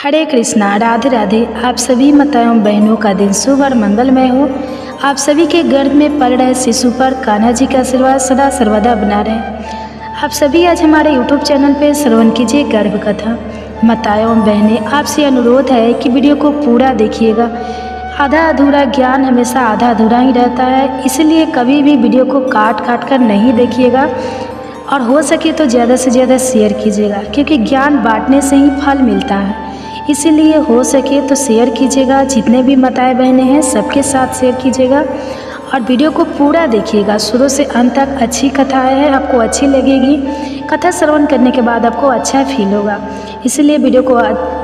हरे कृष्णा, राधे राधे। आप सभी माताओं बहनों का दिन शुभ और मंगलमय हो। आप सभी के गर्भ में पल रहे शिशु पर कान्हा जी का आशीर्वाद सदा सर्वदा बना रहे। आप सभी आज हमारे YouTube चैनल पर श्रवण कीजिए गर्भ कथा। माताओं बहनें, आपसे अनुरोध है कि वीडियो को पूरा देखिएगा। आधा अधूरा ज्ञान हमेशा आधा अधूरा ही रहता है, इसलिए कभी भी वीडियो को काट काट कर नहीं देखिएगा और हो सके तो ज़्यादा से ज़्यादा शेयर कीजिएगा, क्योंकि ज्ञान बांटने से ही फल मिलता है। इसीलिए हो सके तो शेयर कीजिएगा। जितने भी माताएं बहनें हैं सबके साथ शेयर कीजिएगा और वीडियो को पूरा देखिएगा शुरू से अंत तक। अच्छी कथाएं हैं, आपको अच्छी लगेगी। कथा श्रवण करने के बाद आपको अच्छा फील होगा, इसलिए वीडियो को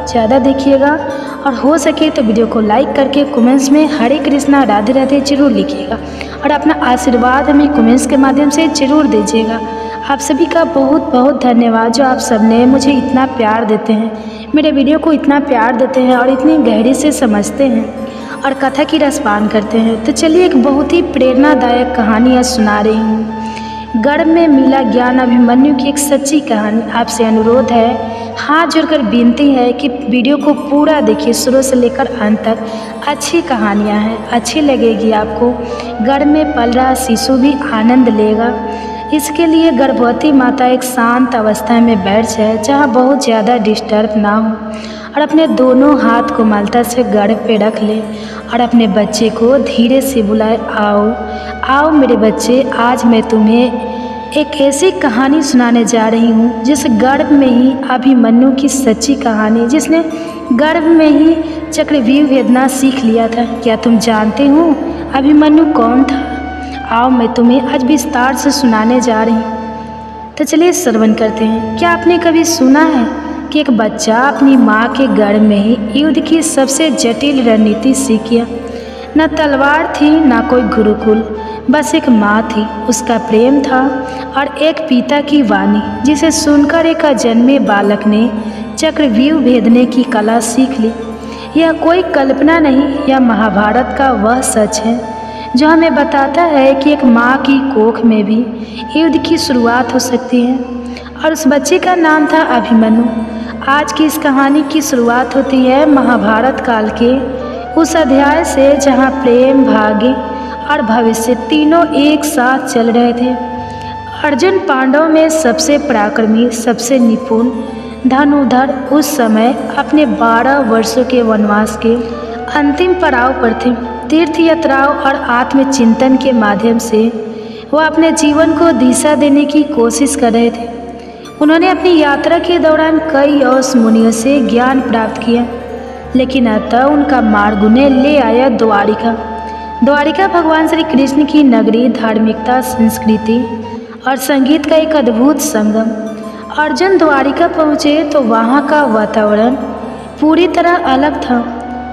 ज़्यादा देखिएगा और हो सके तो वीडियो को लाइक करके कमेंट्स में हरे कृष्णा राधे राधे जरूर लिखिएगा और अपना आशीर्वाद हमें कमेंट्स के माध्यम से ज़रूर दीजिएगा। आप सभी का बहुत बहुत धन्यवाद जो आप सबने मुझे इतना प्यार देते हैं, मेरे वीडियो को इतना प्यार देते हैं और इतनी गहरी से समझते हैं और कथा की रसपान करते हैं। तो चलिए एक बहुत ही प्रेरणादायक कहानी आज सुना रही हूँ। गर्भ में मिला ज्ञान अभिमन्यु की एक सच्ची कहानी। आपसे अनुरोध है, हाथ जोड़कर विनती है कि वीडियो को पूरा देखिए शुरू से लेकर अंत तक। अच्छी कहानियाँ हैं, अच्छी लगेगी आपको। गर्भ में पल रहा शिशु भी आनंद लेगा। इसके लिए गर्भवती माता एक शांत अवस्था में बैठ जाए जहाँ बहुत ज़्यादा डिस्टर्ब ना हो और अपने दोनों हाथ को मलता से गर्भ पे रख ले और अपने बच्चे को धीरे से बुलाए, आओ आओ मेरे बच्चे, आज मैं तुम्हें एक ऐसी कहानी सुनाने जा रही हूँ जिस गर्भ में ही अभिमन्यु की सच्ची कहानी, जिसने गर्भ में ही चक्रव्यूह भेदना सीख लिया था। क्या तुम जानते हो अभिमन्यु कौन था? आओ मैं तुम्हें आज विस्तार से सुनाने जा रही हूँ। तो चलिए श्रवण करते हैं। क्या आपने कभी सुना है कि एक बच्चा अपनी माँ के गर्भ में ही युद्ध की सबसे जटिल रणनीति सीख गया? न तलवार थी न कोई गुरुकुल, बस एक माँ थी, उसका प्रेम था और एक पिता की वाणी, जिसे सुनकर एक अजन्मे बालक ने चक्रव्यूह भेदने की कला सीख ली। यह कोई कल्पना नहीं, यह महाभारत का वह सच है जो हमें बताता है कि एक माँ की कोख में भी युद्ध की शुरुआत हो सकती है। और उस बच्चे का नाम था अभिमन्यु। आज की इस कहानी की शुरुआत होती है महाभारत काल के उस अध्याय से जहाँ प्रेम, भाग्य और भविष्य तीनों एक साथ चल रहे थे। अर्जुन पांडव में सबसे पराक्रमी, सबसे निपुण धनुर्धर उस समय अपने 12 वर्षों के वनवास के अंतिम पड़ाव पर थे। तीर्थ यात्राओं और आत्मचिंतन के माध्यम से वह अपने जीवन को दिशा देने की कोशिश कर रहे थे। उन्होंने अपनी यात्रा के दौरान कई यश मुनियों से ज्ञान प्राप्त किया, लेकिन अतः उनका मार्ग उन्हें ले आया द्वारिका। द्वारिका भगवान श्री कृष्ण की नगरी, धार्मिकता, संस्कृति और संगीत का एक अद्भुत संगम। अर्जुन द्वारिका पहुँचे तो वहाँ का वातावरण पूरी तरह अलग था।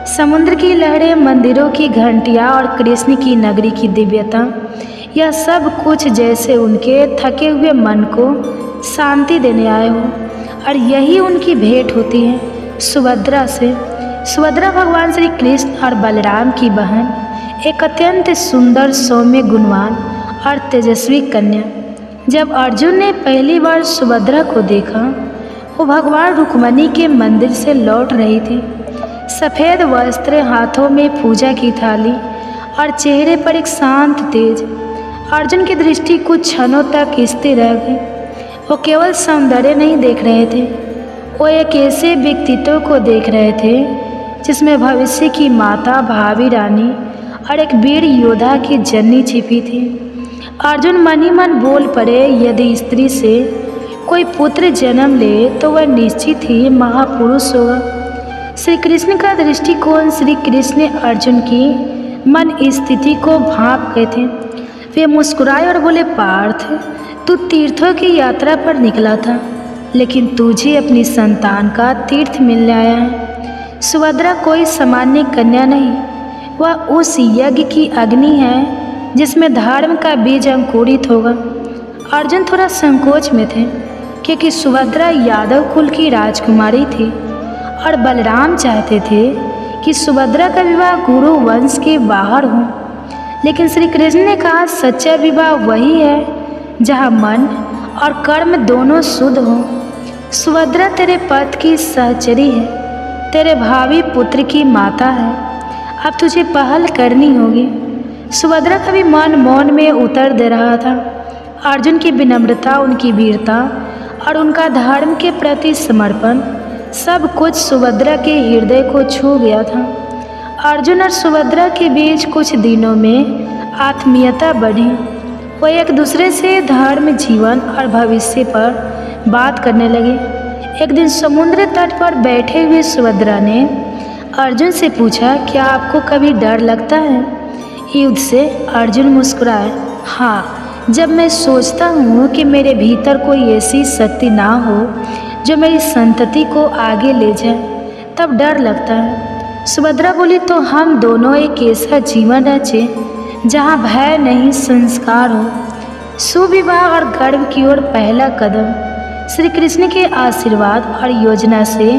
समुद्र की लहरें, मंदिरों की घंटियाँ और कृष्ण की नगरी की दिव्यता, यह सब कुछ जैसे उनके थके हुए मन को शांति देने आए हो। और यही उनकी भेंट होती है सुभद्रा से। सुभद्रा भगवान श्री कृष्ण और बलराम की बहन, एक अत्यंत सुंदर, सौम्य, गुणवान और तेजस्वी कन्या। जब अर्जुन ने पहली बार सुभद्रा को देखा, वो भगवान रुक्मणी के मंदिर से लौट रही थी। सफ़ेद वस्त्र, हाथों में पूजा की थाली और चेहरे पर एक शांत तेज। अर्जुन की दृष्टि कुछ क्षणों तक स्थिर रह गई। वो केवल सौंदर्य नहीं देख रहे थे, वो एक ऐसे व्यक्तित्व को देख रहे थे जिसमें भविष्य की माता, भावी रानी और एक वीर योद्धा की जननी छिपी थी। अर्जुन मन ही मन बोल पड़े, यदि स्त्री से कोई पुत्र जन्म ले तो वह निश्चित ही महापुरुष होगा। श्री कृष्ण का दृष्टिकोण, श्री कृष्ण ने अर्जुन की मन स्थिति को भांप गए थे। वे मुस्कुराए और बोले, पार्थ, तू तीर्थों की यात्रा पर निकला था, लेकिन तुझे अपनी संतान का तीर्थ मिलने आया है। सुभद्रा कोई सामान्य कन्या नहीं, वह उस यज्ञ की अग्नि है जिसमें धर्म का बीज अंकुरित होगा। अर्जुन थोड़ा संकोच में थे, क्योंकि सुभद्रा यादव कुल की राजकुमारी थी और बलराम चाहते थे कि सुभद्रा का विवाह गुरु वंश के बाहर हो। लेकिन श्री कृष्ण ने कहा, सच्चा विवाह वही है जहाँ मन और कर्म दोनों शुद्ध हों। सुभद्रा तेरे पथ की सहचरी है, तेरे भावी पुत्र की माता है। अब तुझे पहल करनी होगी। सुभद्रा का भी मन मौन में उतर दे रहा था। अर्जुन की विनम्रता, उनकी वीरता और उनका धर्म के प्रति समर्पण, सब कुछ सुभद्रा के हृदय को छू गया था। अर्जुन और सुभद्रा के बीच कुछ दिनों में आत्मीयता बढ़ी। वो एक दूसरे से धर्म, जीवन और भविष्य पर बात करने लगे। एक दिन समुद्र तट पर बैठे हुए सुभद्रा ने अर्जुन से पूछा, क्या आपको कभी डर लगता है युद्ध से? अर्जुन मुस्कुराए, हाँ, जब मैं सोचता हूँ कि मेरे भीतर कोई ऐसी शक्ति ना हो जो मेरी संतति को आगे ले जाए, तब डर लगता है। सुभद्रा बोली, तो हम दोनों एक ऐसा जीवन रचे जहाँ भय नहीं, संस्कार हो। सुविवाह और गर्भ की ओर पहला कदम। श्री कृष्ण के आशीर्वाद और योजना से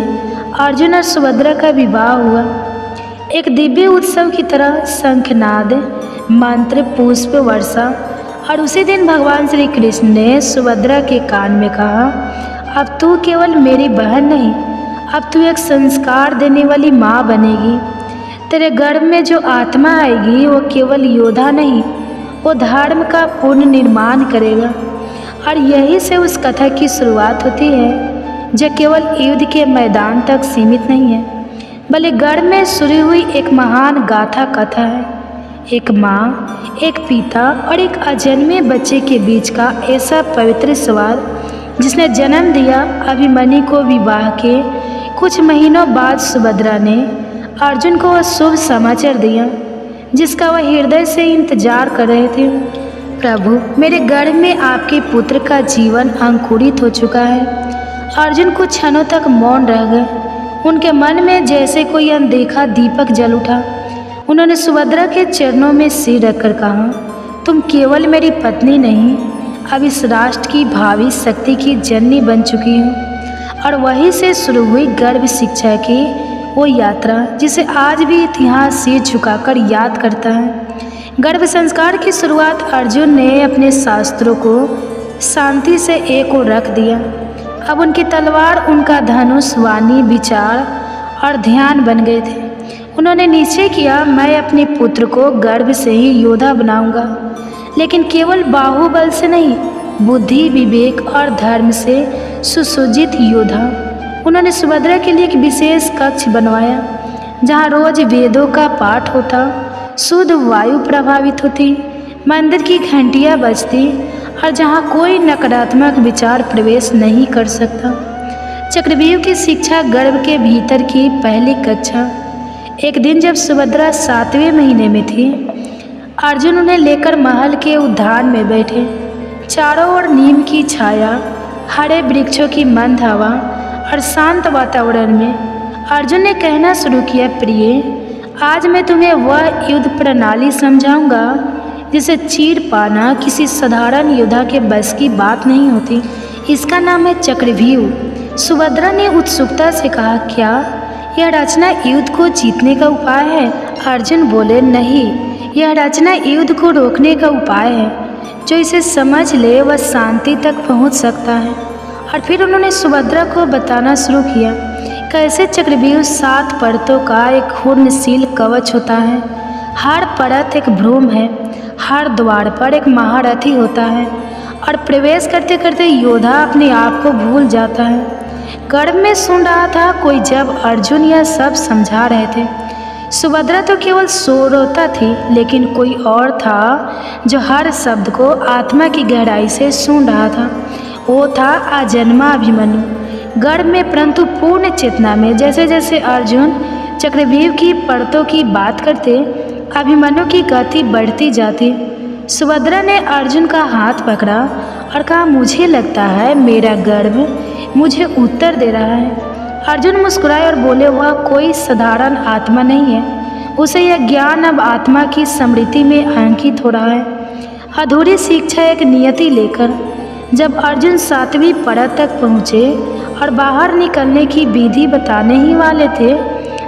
अर्जुन और सुभद्रा का विवाह हुआ। एक दिव्य उत्सव की तरह शंखनाद, मंत्र, पुष्प वर्षा। और उसी दिन भगवान श्री कृष्ण ने सुभद्रा के कान में कहा, अब तू केवल मेरी बहन नहीं, अब तू एक संस्कार देने वाली माँ बनेगी। तेरे गर्भ में जो आत्मा आएगी वो केवल योद्धा नहीं, वो धर्म का पूर्ण निर्माण करेगा। और यही से उस कथा की शुरुआत होती है जो केवल युद्ध के मैदान तक सीमित नहीं है, बल्कि गर्भ में शुरू हुई एक महान गाथा कथा है। एक माँ, एक पिता और एक अजन्मे बच्चे के बीच का ऐसा पवित्र संवाद जिसने जन्म दिया अभिमन्यु को। विवाह के कुछ महीनों बाद सुभद्रा ने अर्जुन को वह शुभ समाचार दिया जिसका वह हृदय से इंतजार कर रहे थे। प्रभु, मेरे गर्भ में आपके पुत्र का जीवन अंकुरित हो चुका है। अर्जुन कुछ क्षणों तक मौन रह गए। उनके मन में जैसे कोई अनदेखा दीपक जल उठा। उन्होंने सुभद्रा के चरणों में सिर रखकर कहा, तुम केवल मेरी पत्नी नहीं, अब इस राष्ट्र की भावी शक्ति की जननी बन चुकी हो। और वहीं से शुरू हुई गर्भ शिक्षा की वो यात्रा जिसे आज भी इतिहास सिर झुकाकर याद करता है। गर्भ संस्कार की शुरुआत अर्जुन ने अपने शास्त्रों को शांति से एक ओर रख दिया। अब उनकी तलवार, उनका धनुष, वाणी, विचार और ध्यान बन गए थे। उन्होंने निश्चय किया, मैं अपने पुत्र को गर्भ से ही योद्धा बनाऊंगा, लेकिन केवल बाहुबल से नहीं, बुद्धि, विवेक और धर्म से सुसज्जित योद्धा। उन्होंने सुभद्रा के लिए एक विशेष कक्ष बनवाया जहाँ रोज वेदों का पाठ होता, शुद्ध वायु प्रभावित होती, मंदिर की घंटियाँ बजती और जहाँ कोई नकारात्मक विचार प्रवेश नहीं कर सकता। चक्रव्यूह की शिक्षा, गर्भ के भीतर की पहली कक्षा। एक दिन जब सुभद्रा 7वें महीने में थी, अर्जुन उन्हें लेकर महल के उद्यान में बैठे। चारों ओर नीम की छाया, हरे वृक्षों की मंद हवा और शांत वातावरण में अर्जुन ने कहना शुरू किया, प्रिय, आज मैं तुम्हें वह युद्ध प्रणाली समझाऊंगा जिसे चीर पाना किसी साधारण योद्धा के बस की बात नहीं होती। इसका नाम है चक्रव्यूह। सुभद्रा ने उत्सुकता से कहा, क्या यह रचना युद्ध को जीतने का उपाय है? अर्जुन बोले, नहीं, यह रचना युद्ध को रोकने का उपाय है। जो इसे समझ ले वह शांति तक पहुंच सकता है। और फिर उन्होंने सुभद्रा को बताना शुरू किया कैसे चक्रव्यूह 7 परतों का एक घूर्णनशील कवच होता है। हर परत एक भ्रूण है, हर द्वार पर एक महारथी होता है और प्रवेश करते करते योद्धा अपने आप को भूल जाता है। गर्भ में सुन रहा था कोई जब अर्जुन यह सब समझा रहे थे। सुभद्रा तो केवल श्रोता थी, लेकिन कोई और था जो हर शब्द को आत्मा की गहराई से सुन रहा था। वो था अजन्मा अभिमन्यु। गर्भ में परंतु पूर्ण चेतना में। जैसे जैसे अर्जुन चक्रव्यूह की परतों की बात करते, अभिमन्यु की गति बढ़ती जाती। सुभद्रा ने अर्जुन का हाथ पकड़ा और कहा, मुझे लगता है मेरा गर्भ मुझे उत्तर दे रहा है। अर्जुन मुस्कुराए और बोले, वह कोई साधारण आत्मा नहीं है, उसे यह ज्ञान अब आत्मा की स्मृति में अंकित हो रहा है। अधूरी शिक्षा एक नियति लेकर। जब अर्जुन 7वीं परत तक पहुँचे और बाहर निकलने की विधि बताने ही वाले थे,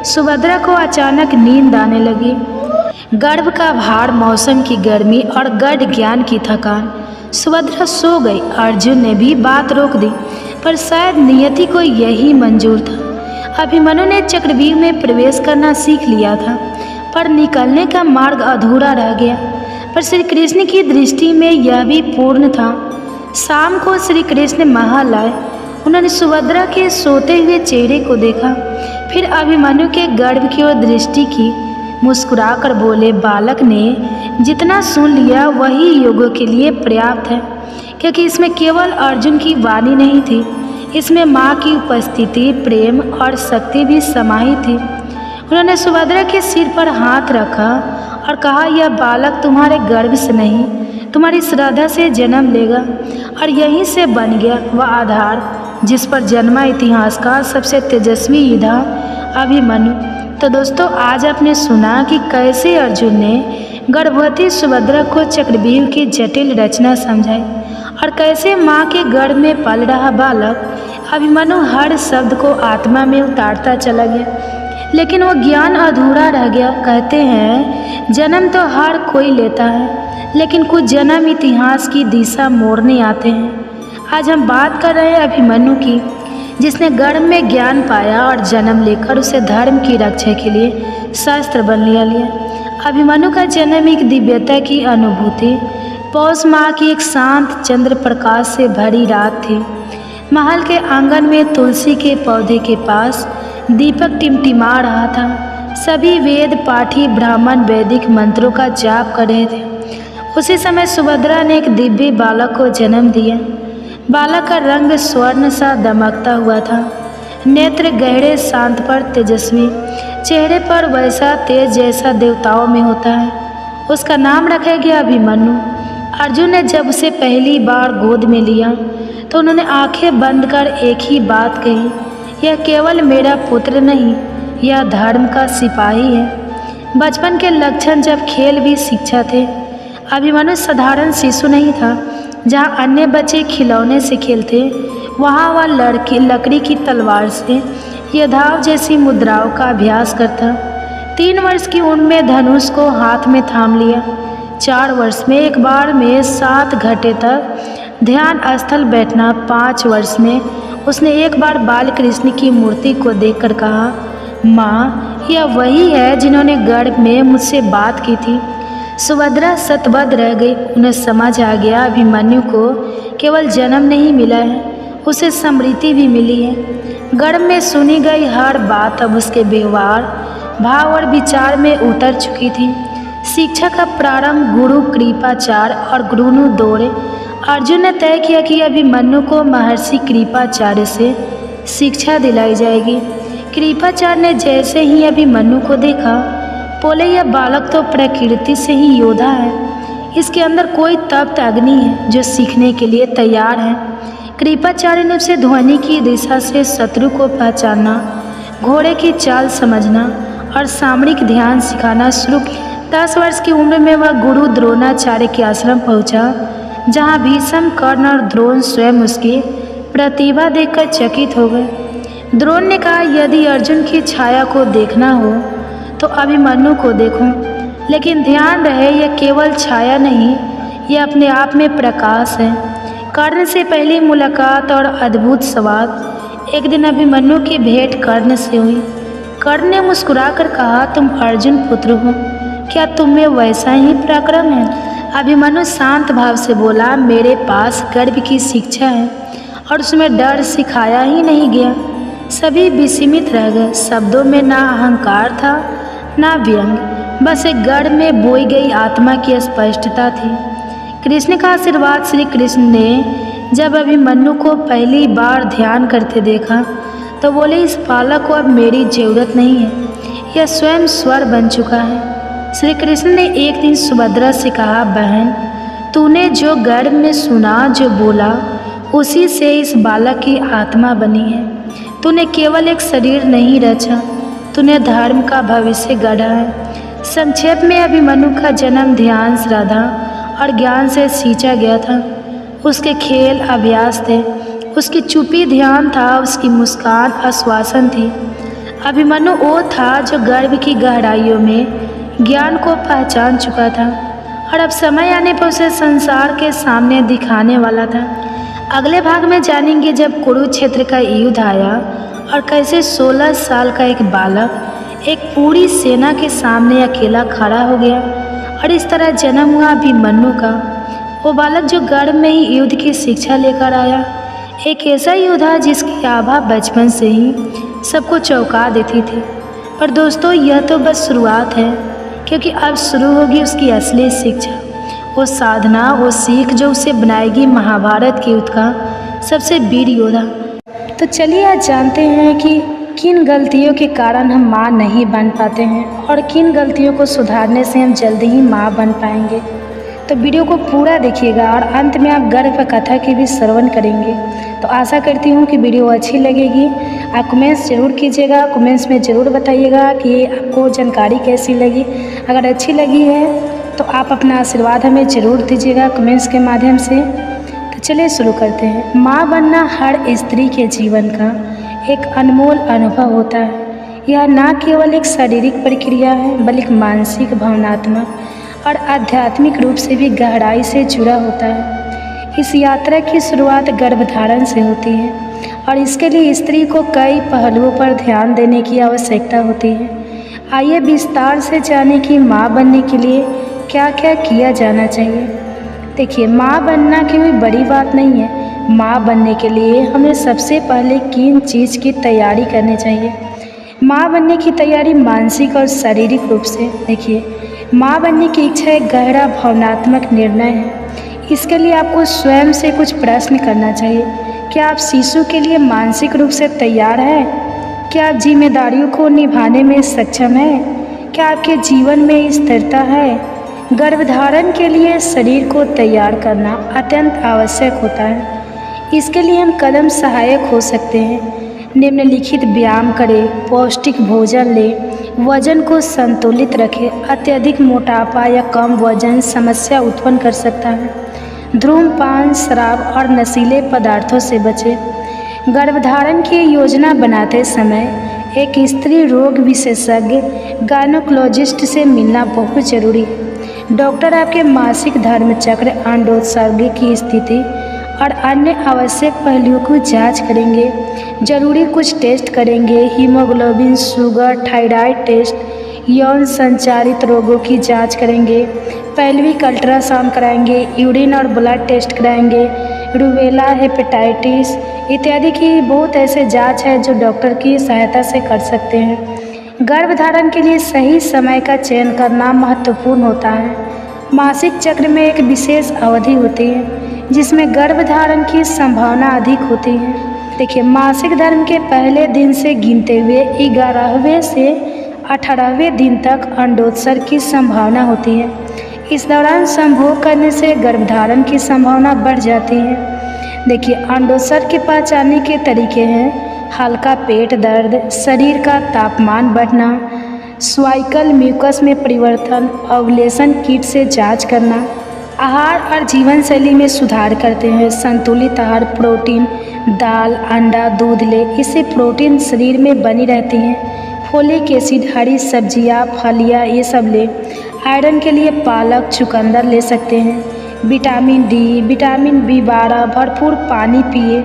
सुभद्रा को अचानक नींद आने लगी। गर्भ का भार, मौसम की गर्मी और गढ़ ज्ञान की थकान। सुभद्रा सो गई। अर्जुन ने भी बात रोक दी। पर शायद नियति को यही मंजूर था। अभिमन्यु ने चक्रव्यूह में प्रवेश करना सीख लिया था, पर निकलने का मार्ग अधूरा रह गया। पर श्री कृष्ण की दृष्टि में यह भी पूर्ण था। शाम को श्री कृष्ण महल आए। उन्होंने सुभद्रा के सोते हुए चेहरे को देखा, फिर अभिमन्यु के गर्भ की ओर दृष्टि की, मुस्कुराकर बोले, बालक ने जितना सुन लिया वही योगों के लिए पर्याप्त है, क्योंकि इसमें केवल अर्जुन की वाणी नहीं थी, इसमें माँ की उपस्थिति, प्रेम और शक्ति भी समाहित थी। उन्होंने सुभद्रा के सिर पर हाथ रखा और कहा, यह बालक तुम्हारे गर्भ से नहीं, तुम्हारी श्रद्धा से जन्म लेगा और यहीं से बन गया वह आधार जिस पर जन्मा इतिहास का सबसे तेजस्वी योद्धा अभिमन्यु। तो दोस्तों, आज आपने सुना कि कैसे अर्जुन ने गर्भवती सुभद्रा को चक्रव्यूह की जटिल रचना समझाई और कैसे माँ के गर्भ में पल रहा बालक अभिमन्यु हर शब्द को आत्मा में उतारता चला गया, लेकिन वो ज्ञान अधूरा रह गया। कहते हैं जन्म तो हर कोई लेता है, लेकिन कुछ जन्म इतिहास की दिशा मोड़ने आते हैं। आज हम बात कर रहे हैं अभिमन्यु की, जिसने गर्भ में ज्ञान पाया और जन्म लेकर उसे धर्म की रक्षा के लिए शस्त्र बन लिया। अभिमन्यु का जन्म एक दिव्यता की अनुभूति पौष माह की एक शांत चंद्र प्रकाश से भरी रात थी। महल के आंगन में तुलसी के पौधे के पास दीपक टिमटिमा रहा था। सभी वेद पाठी ब्राह्मण वैदिक मंत्रों का जाप कर रहे थे। उसी समय सुभद्रा ने एक दिव्य बालक को जन्म दिया। बालक का रंग स्वर्ण सा दमकता हुआ था, नेत्र गहरे शांत पर तेजस्वी, चेहरे पर वैसा तेज जैसा देवताओं में होता है। उसका नाम रखा गया अभिमन्यु। अर्जुन ने जब उसे पहली बार गोद में लिया तो उन्होंने आंखें बंद कर एक ही बात कही, यह केवल मेरा पुत्र नहीं, यह धर्म का सिपाही है। बचपन के लक्षण जब खेल भी शिक्षा थे। अभिमन्यु साधारण शिशु नहीं था। जहाँ अन्य बच्चे खिलौने से खेलते, वहाँ वह लकड़ी की तलवार से योद्धाओं जैसी मुद्राओं का अभ्यास करता। 3 वर्ष की उम्र में धनुष को हाथ में थाम लिया। 4 वर्ष में एक बार में 7 घंटे तक ध्यान स्थल बैठना। 5 वर्ष में उसने एक बार बाल कृष्ण की मूर्ति को देखकर कहा, माँ, यह वही है जिन्होंने गर्भ में मुझसे बात की थी। सुभद्रा सतबद्ध रह गई। उन्हें समझ आ गया अभिमन्यु को केवल जन्म नहीं मिला है, उसे समृद्धि भी मिली है। गर्भ में सुनी गई हर बात अब उसके व्यवहार, भाव और विचार में उतर चुकी थी। शिक्षा का प्रारंभ गुरु कृपाचार्य और गुरुनु दौरे। अर्जुन ने तय किया कि अभिमन्यु को महर्षि कृपाचार्य से शिक्षा दिलाई जाएगी। कृपाचार्य ने जैसे ही अभिमन्यु को देखा, बोले, यह बालक तो प्रकृति से ही योद्धा है, इसके अंदर कोई तप्त अग्नि है जो सीखने के लिए तैयार है। कृपाचार्य ने उसे ध्वनि की दिशा से शत्रु को पहचानना, घोड़े की चाल समझना और सामरिक ध्यान सिखाना शुरू किया। 10 वर्ष की उम्र में वह गुरु द्रोणाचार्य के आश्रम पहुंचा, जहां भीष्म, कर्ण और द्रोण स्वयं उसकी प्रतिभा देखकर चकित हो गए। द्रोण ने कहा, यदि अर्जुन की छाया को देखना हो तो अभिमन्यु को देखो, लेकिन ध्यान रहे यह केवल छाया नहीं, यह अपने आप में प्रकाश है। कर्ण से पहली मुलाकात और अद्भुत संवाद। एक दिन अभिमन्यु की भेंट कर्ण से हुई। कर्ण ने मुस्कुराकर कहा, तुम अर्जुन पुत्र हो, क्या तुम में वैसा ही पराक्रम है? अभिमन्यु शांत भाव से बोला, मेरे पास गर्भ की शिक्षा है और उसमें डर सिखाया ही नहीं गया। सभी विस्मित रह गए। शब्दों में ना अहंकार था ना व्यंग, बस एक गर्भ में बोई गई आत्मा की स्पष्टता थी। कृष्ण का आशीर्वाद। श्री कृष्ण ने जब अभिमन्यु को पहली बार ध्यान करते देखा तो बोले, इस बालक को अब मेरी जरूरत नहीं है, यह स्वयं स्वर बन चुका है। श्री कृष्ण ने एक दिन सुभद्रा से कहा, बहन, तूने जो गर्भ में सुना, जो बोला, उसी से इस बालक की आत्मा बनी है। तूने केवल एक शरीर नहीं रचा, तूने धर्म का भविष्य गढ़ा है। संक्षेप में अभिमन्यु का जन्म ध्यान, श्रद्धा और ज्ञान से सींचा गया था। उसके खेल अभ्यास थे, उसकी चुप्पी ध्यान था, उसकी मुस्कान आश्वासन थी। अभिमन्यु वो था जो गर्भ की गहराइयों में ज्ञान को पहचान चुका था और अब समय आने पर उसे संसार के सामने दिखाने वाला था। अगले भाग में जानेंगे जब कुरुक्षेत्र का युद्ध आया और कैसे 16 साल का एक बालक एक पूरी सेना के सामने अकेला खड़ा हो गया और इस तरह जन्म हुआ अभिमन्यु का। वो बालक जो गर्भ में ही युद्ध की शिक्षा लेकर आया, एक ऐसा योद्धा जिसकी आभा बचपन से ही सबको चौंका देती थी। पर दोस्तों, यह तो बस शुरुआत है, क्योंकि अब शुरू होगी उसकी असली शिक्षा, वो साधना, वो सीख जो उसे बनाएगी महाभारत के युद्ध का सबसे वीर योद्धा। तो चलिए आज जानते हैं कि किन गलतियों के कारण हम माँ नहीं बन पाते हैं और किन गलतियों को सुधारने से हम जल्दी ही माँ बन पाएंगे। तो वीडियो को पूरा देखिएगा और अंत में आप गर्भ कथा की भी श्रवण करेंगे। तो आशा करती हूँ कि वीडियो अच्छी लगेगी। आप कमेंट्स ज़रूर कीजिएगा, कमेंट्स में ज़रूर बताइएगा कि आपको जानकारी कैसी लगी। अगर अच्छी लगी है तो आप अपना आशीर्वाद हमें ज़रूर दीजिएगा कमेंट्स के माध्यम से। तो चलिए शुरू करते हैं। माँ बनना हर स्त्री के जीवन का एक अनमोल अनुभव होता है। यह न केवल एक शारीरिक प्रक्रिया है, बल्कि मानसिक, भावनात्मक और आध्यात्मिक रूप से भी गहराई से जुड़ा होता है। इस यात्रा की शुरुआत गर्भधारण से होती है और इसके लिए स्त्री को कई पहलुओं पर ध्यान देने की आवश्यकता होती है। आइए विस्तार से जानें कि माँ बनने के लिए क्या क्या किया जाना चाहिए। देखिए, माँ बनना कोई बड़ी बात नहीं है। माँ बनने के लिए हमें सबसे पहले किन चीज़ की तैयारी करनी चाहिए। माँ बनने की तैयारी मानसिक और शारीरिक रूप से। देखिए, माँ बनने की इच्छा एक गहरा भावनात्मक निर्णय है। इसके लिए आपको स्वयं से कुछ प्रश्न करना चाहिए। क्या आप शिशु के लिए मानसिक रूप से तैयार हैं? क्या आप जिम्मेदारियों को निभाने में सक्षम हैं? क्या आपके जीवन में स्थिरता है? गर्भधारण के लिए शरीर को तैयार करना अत्यंत आवश्यक होता है। इसके लिए हम कदम सहायक हो सकते हैं। निम्नलिखित व्यायाम करें, पौष्टिक भोजन लें, वजन को संतुलित रखें। अत्यधिक मोटापा या कम वजन समस्या उत्पन्न कर सकता है। धूम्रपान, शराब और नशीले पदार्थों से बचें। गर्भधारण की योजना बनाते समय एक स्त्री रोग विशेषज्ञ गायनोकोलॉजिस्ट से मिलना बहुत जरूरी है। डॉक्टर आपके मासिक धर्म चक्र, अंडोत्सर्ग की स्थिति और अन्य आवश्यक पहलुओं की जांच करेंगे। जरूरी कुछ टेस्ट करेंगे। हीमोग्लोबिन, शुगर, थायराइड टेस्ट, यौन संचारित रोगों की जांच करेंगे। पैल्विक अल्ट्रासाउंड कराएंगे। यूरिन और ब्लड टेस्ट कराएंगे। रूबेला, हेपेटाइटिस इत्यादि की बहुत ऐसे जांच है जो डॉक्टर की सहायता से कर सकते हैं। गर्भधारण के लिए सही समय का चयन करना महत्वपूर्ण होता है। मासिक चक्र में एक विशेष अवधि होती है जिसमें गर्भधारण की संभावना अधिक होती है। देखिए, मासिक धर्म के पहले दिन से गिनते हुए 11वें से 18वें दिन तक अंडोत्सर्ग की संभावना होती है। इस दौरान संभोग करने से गर्भधारण की संभावना बढ़ जाती है। देखिए, अंडोत्सर्ग के पहचानने के तरीके हैं: हल्का पेट दर्द, शरीर का तापमान बढ़ना, स्वाइकल म्यूकस में परिवर्तन, ओव्यूलेशन किट से जांच करना। आहार और जीवन शैली में सुधार करते हैं। संतुलित आहार, प्रोटीन, दाल, अंडा, दूध ले, इससे प्रोटीन शरीर में बनी रहती है। फोलिक एसिड, हरी सब्जियां, फलियां ये सब ले। आयरन के लिए पालक, चुकंदर ले सकते हैं। विटामिन डी, विटामिन B12, भरपूर पानी पिए।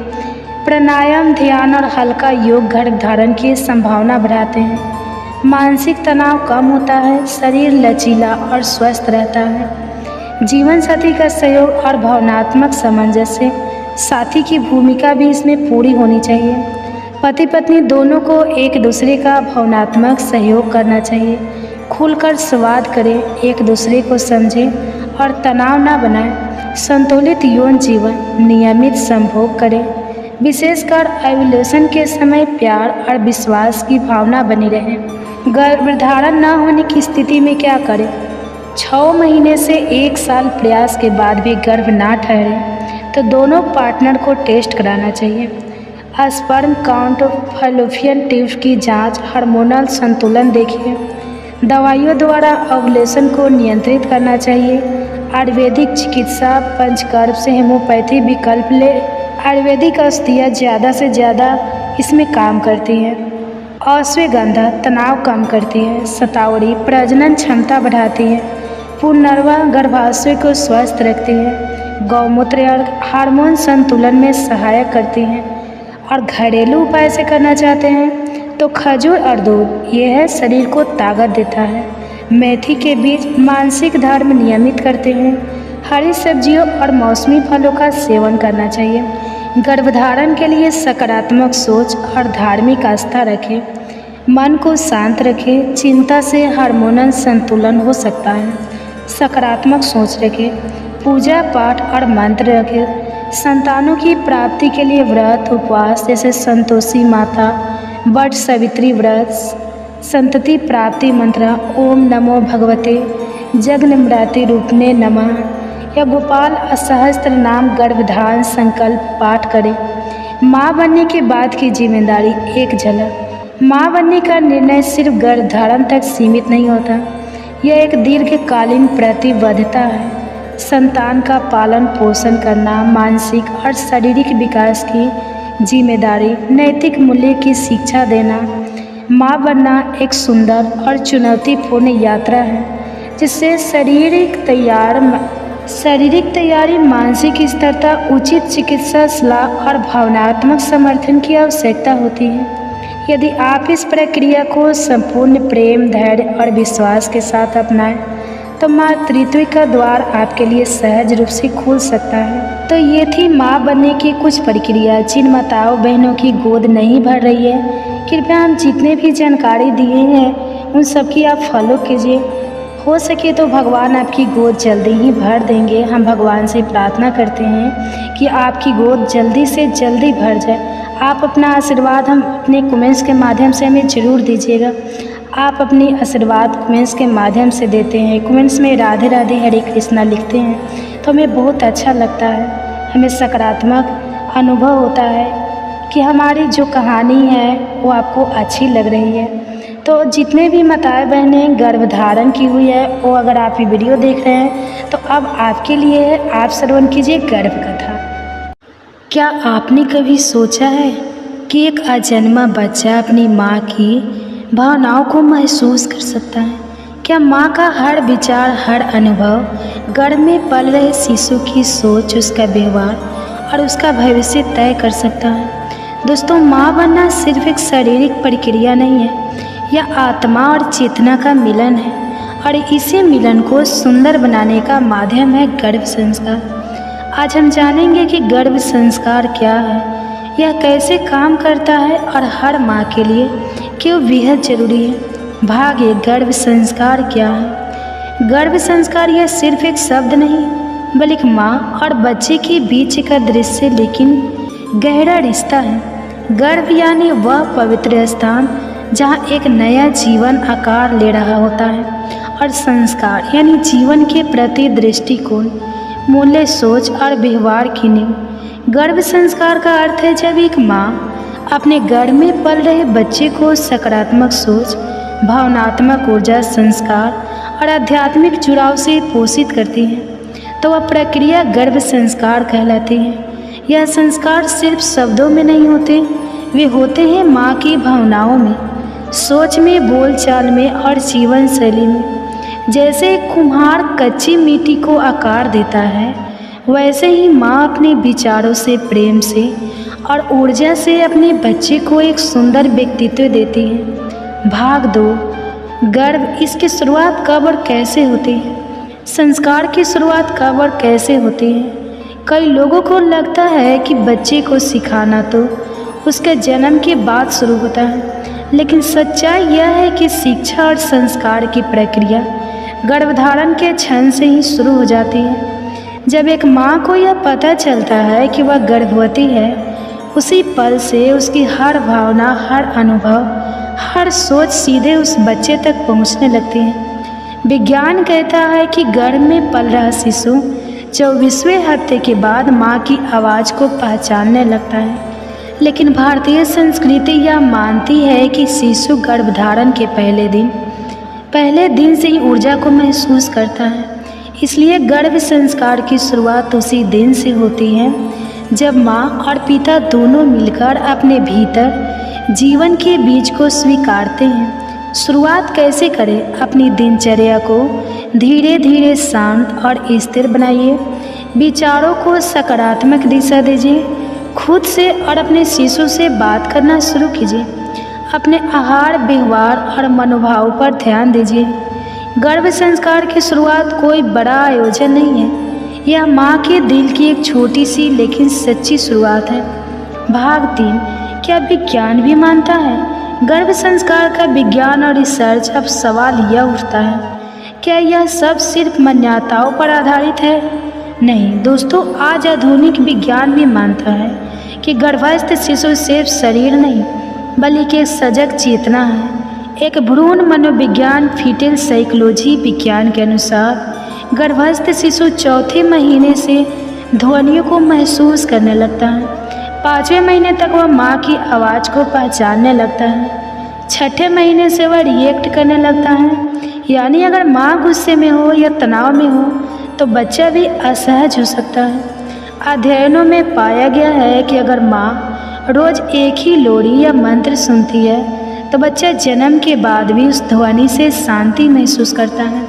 प्राणायाम, ध्यान और हल्का योग गर्भधारण की संभावना बढ़ाते हैं। मानसिक तनाव कम होता है, शरीर लचीला और स्वस्थ रहता है। जीवन साथी का सहयोग और भावनात्मक सामंजस्य, साथी की भूमिका भी इसमें पूरी होनी चाहिए। पति पत्नी दोनों को एक दूसरे का भावनात्मक सहयोग करना चाहिए। खुलकर संवाद करें, एक दूसरे को समझें और तनाव न बनाएं। संतुलित यौन जीवन, नियमित संभोग करें। विशेषकर ओव्यूलेशन के समय प्यार और विश्वास की भावना बनी रहे। गर्भधारण न होने की स्थिति में क्या करें? 6 महीने से 1 साल प्रयास के बाद भी गर्भ ना ठहरे तो दोनों पार्टनर को टेस्ट कराना चाहिए। स्पर्म काउंट, फैलोपियन ट्यूब की जांच, हार्मोनल संतुलन देखिए। दवाइयों द्वारा ओव्यूलेशन को नियंत्रित करना चाहिए। आयुर्वेदिक चिकित्सा, पंचकर्म से होम्योपैथी विकल्प ले। आयुर्वेदिक औषधियाँ ज़्यादा से ज़्यादा इसमें काम करती हैं। अश्वगंधा तनाव कम करती है। शतावरी प्रजनन क्षमता बढ़ाती है। पुनर्वा गर्भाशय को स्वस्थ रखती है। गौमूत्र हार्मोन संतुलन में सहायक करती हैं। और घरेलू उपाय से करना चाहते हैं तो खजूर और दूध यह शरीर को ताकत देता है। मेथी के बीज मानसिक धर्म नियमित करते हैं। हरी सब्जियों और मौसमी फलों का सेवन करना चाहिए। गर्भधारण के लिए सकारात्मक सोच और धार्मिक आस्था रखें। मन को शांत रखें। चिंता से हार्मोनल संतुलन हो सकता है। सकारात्मक सोच रखें। पूजा पाठ और मंत्र रखें। संतानों की प्राप्ति के लिए व्रत उपवास जैसे संतोषी माता, वट सावित्री व्रत, संतति प्राप्ति मंत्र ओम नमो भगवते जगन्मृति रूपने नमः या गोपाल असहस्त्र नाम गर्भधारण संकल्प पाठ करें। माँ बनने के बाद की जिम्मेदारी एक झलक। माँ बनने का निर्णय सिर्फ गर्भधारण तक सीमित नहीं होता, यह एक दीर्घकालीन प्रतिबद्धता है। संतान का पालन पोषण करना, मानसिक और शारीरिक विकास की जिम्मेदारी, नैतिक मूल्य की शिक्षा देना। माँ बनना एक सुंदर और चुनौतीपूर्ण यात्रा है जिससे शारीरिक तैयारी, मानसिक स्थिरता, उचित चिकित्सा सलाह और भावनात्मक समर्थन की आवश्यकता होती है। यदि आप इस प्रक्रिया को संपूर्ण प्रेम, धैर्य और विश्वास के साथ अपनाएं तो मातृत्व का द्वार आपके लिए सहज रूप से खुल सकता है। तो ये थी माँ बनने की कुछ प्रक्रिया। जिन माताओं बहनों की गोद नहीं भर रही है, कृपया हम जितने भी जानकारी दिए हैं उन सब की आप फॉलो कीजिए। हो सके तो भगवान आपकी गोद जल्दी ही भर देंगे। हम भगवान से प्रार्थना करते हैं कि आपकी गोद जल्दी से जल्दी भर जाए। आप अपना आशीर्वाद हम अपने कमेंट्स के माध्यम से हमें ज़रूर दीजिएगा। आप अपनी आशीर्वाद कमेंट्स के माध्यम से देते हैं। कमेंट्स में राधे राधे हरे कृष्णा लिखते हैं तो हमें बहुत अच्छा लगता है। हमें सकारात्मक अनुभव होता है कि हमारी जो कहानी है वो आपको अच्छी लग रही है। तो जितने भी माताएं बहनें गर्भधारण की हुई है वो अगर आप ये वीडियो देख रहे हैं तो अब आपके लिए है, आप श्रवण कीजिए गर्भ कथा। क्या आपने कभी सोचा है कि एक अजन्मा बच्चा अपनी माँ की भावनाओं को महसूस कर सकता है? क्या माँ का हर विचार, हर अनुभव गर्भ में पल रहे शिशु की सोच, उसका व्यवहार और उसका भविष्य तय कर सकता है? दोस्तों, माँ बनना सिर्फ एक शारीरिक प्रक्रिया नहीं है, यह आत्मा और चेतना का मिलन है और इसी मिलन को सुंदर बनाने का माध्यम है गर्भ संस्कार। आज हम जानेंगे कि गर्भ संस्कार क्या है, यह कैसे काम करता है और हर माँ के लिए क्यों बेहद जरूरी है। भाग 1, गर्भ संस्कार क्या है। गर्भ संस्कार यह सिर्फ एक शब्द नहीं बल्कि माँ और बच्चे के बीच का दृश्य लेकिन गहरा रिश्ता है। गर्भ यानी वह पवित्र स्थान जहाँ एक नया जीवन आकार ले रहा होता है और संस्कार यानी जीवन के प्रति दृष्टिकोण, मूल्य, सोच और व्यवहार की नींव। गर्भ संस्कार का अर्थ है जब एक माँ अपने गर्भ में पल रहे बच्चे को सकारात्मक सोच, भावनात्मक ऊर्जा, संस्कार और आध्यात्मिक जुड़ाव से पोषित करती है तो वह प्रक्रिया गर्भ संस्कार कहलाती है। यह संस्कार सिर्फ शब्दों में नहीं होते, वे होते हैं माँ की भावनाओं में, सोच में, बोलचाल में और जीवन शैली में। जैसे एक कुम्हार कच्ची मिट्टी को आकार देता है, वैसे ही माँ अपने विचारों से, प्रेम से और ऊर्जा से अपने बच्चे को एक सुंदर व्यक्तित्व देती है। भाग 2, गर्भ। इसकी शुरुआत कब और कैसे होती है? संस्कार की शुरुआत कब और कैसे होती है? कई लोगों को लगता है कि बच्चे को सिखाना तो उसके जन्म के बाद शुरू होता है, लेकिन सच्चाई यह है कि शिक्षा और संस्कार की प्रक्रिया गर्भधारण के क्षण से ही शुरू हो जाती है। जब एक माँ को यह पता चलता है कि वह गर्भवती है, उसी पल से उसकी हर भावना, हर अनुभव, हर सोच सीधे उस बच्चे तक पहुँचने लगती है। विज्ञान कहता है कि गर्भ में पल रहा शिशु 24वें हफ्ते के बाद माँ की आवाज़ को पहचानने लगता है, लेकिन भारतीय संस्कृति यह मानती है कि शिशु गर्भधारण के पहले दिन से ही ऊर्जा को महसूस करता है। इसलिए गर्भ संस्कार की शुरुआत उसी दिन से होती है जब माँ और पिता दोनों मिलकर अपने भीतर जीवन के बीज को स्वीकारते हैं। शुरुआत कैसे करें? अपनी दिनचर्या को धीरे धीरे शांत और स्थिर बनाइए। विचारों को सकारात्मक दिशा दीजिए। खुद से और अपने शिशु से बात करना शुरू कीजिए। अपने आहार, व्यवहार और मनोभाव पर ध्यान दीजिए। गर्भ संस्कार की शुरुआत कोई बड़ा आयोजन नहीं है, यह माँ के दिल की एक छोटी सी लेकिन सच्ची शुरुआत है। भाग 3, क्या विज्ञान भी मानता है? गर्भ संस्कार का विज्ञान और रिसर्च। अब सवाल यह उठता है, क्या यह सब सिर्फ मान्यताओं पर आधारित है? नहीं दोस्तों, आज आधुनिक विज्ञान भी मानता है कि गर्भस्थ शिशु सिर्फ शरीर नहीं बल्कि एक सजग चेतना है। एक भ्रूण मनोविज्ञान फीटल साइकोलॉजी विज्ञान के अनुसार गर्भस्थ शिशु चौथे महीने से ध्वनियों को महसूस करने लगता है। 5वें महीने तक वह माँ की आवाज़ को पहचानने लगता है। 6ठे महीने से वह रिएक्ट करने लगता है, यानी अगर माँ गुस्से में हो या तनाव में हो तो बच्चा भी असहज हो सकता है। अध्ययनों में पाया गया है कि अगर माँ रोज़ एक ही लोरी या मंत्र सुनती है तो बच्चा जन्म के बाद भी उस ध्वनि से शांति महसूस करता है।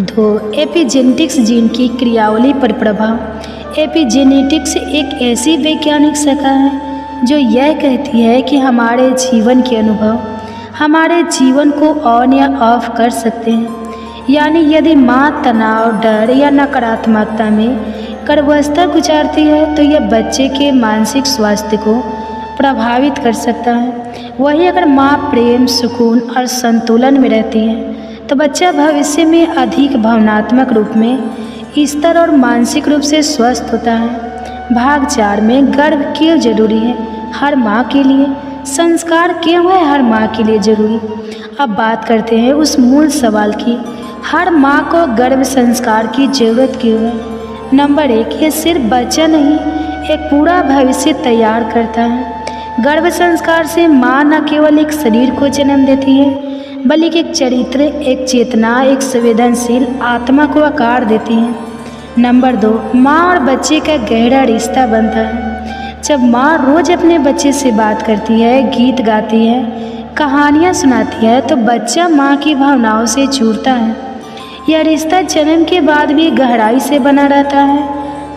2. एपिजेनेटिक्स जीन की क्रियावली पर प्रभाव। एपिजेनेटिक्स एक ऐसी वैज्ञानिक शाखा है जो यह कहती है कि हमारे जीवन के अनुभव हमारे जीवन को ऑन या ऑफ कर सकते हैं। यानी यदि माँ तनाव, डर या नकारात्मकता में गर्भावस्था गुजारती है तो यह बच्चे के मानसिक स्वास्थ्य को प्रभावित कर सकता है। वहीं अगर माँ प्रेम, सुकून और संतुलन में रहती है तो बच्चा भविष्य में अधिक भावनात्मक रूप में स्थिर और मानसिक रूप से स्वस्थ होता है। भाग 4 में गर्भ क्यों जरूरी है हर माँ के लिए? संस्कार क्यों है हर माँ के लिए जरूरी? अब बात करते हैं उस मूल सवाल की, हर माँ को गर्भ संस्कार की जरूरत क्यों है? नंबर 1, ये सिर्फ बच्चा नहीं, एक पूरा भविष्य तैयार करता है। गर्भ संस्कार से माँ न केवल एक शरीर को जन्म देती है बल्कि एक चरित्र, एक चेतना, एक संवेदनशील आत्मा को आकार देती है। नंबर 2, माँ और बच्चे का गहरा रिश्ता बनता है। जब माँ रोज़ अपने बच्चे से बात करती है, गीत गाती है, कहानियाँ सुनाती है तो बच्चा माँ की भावनाओं से जुड़ता है। यह रिश्ता जन्म के बाद भी गहराई से बना रहता है।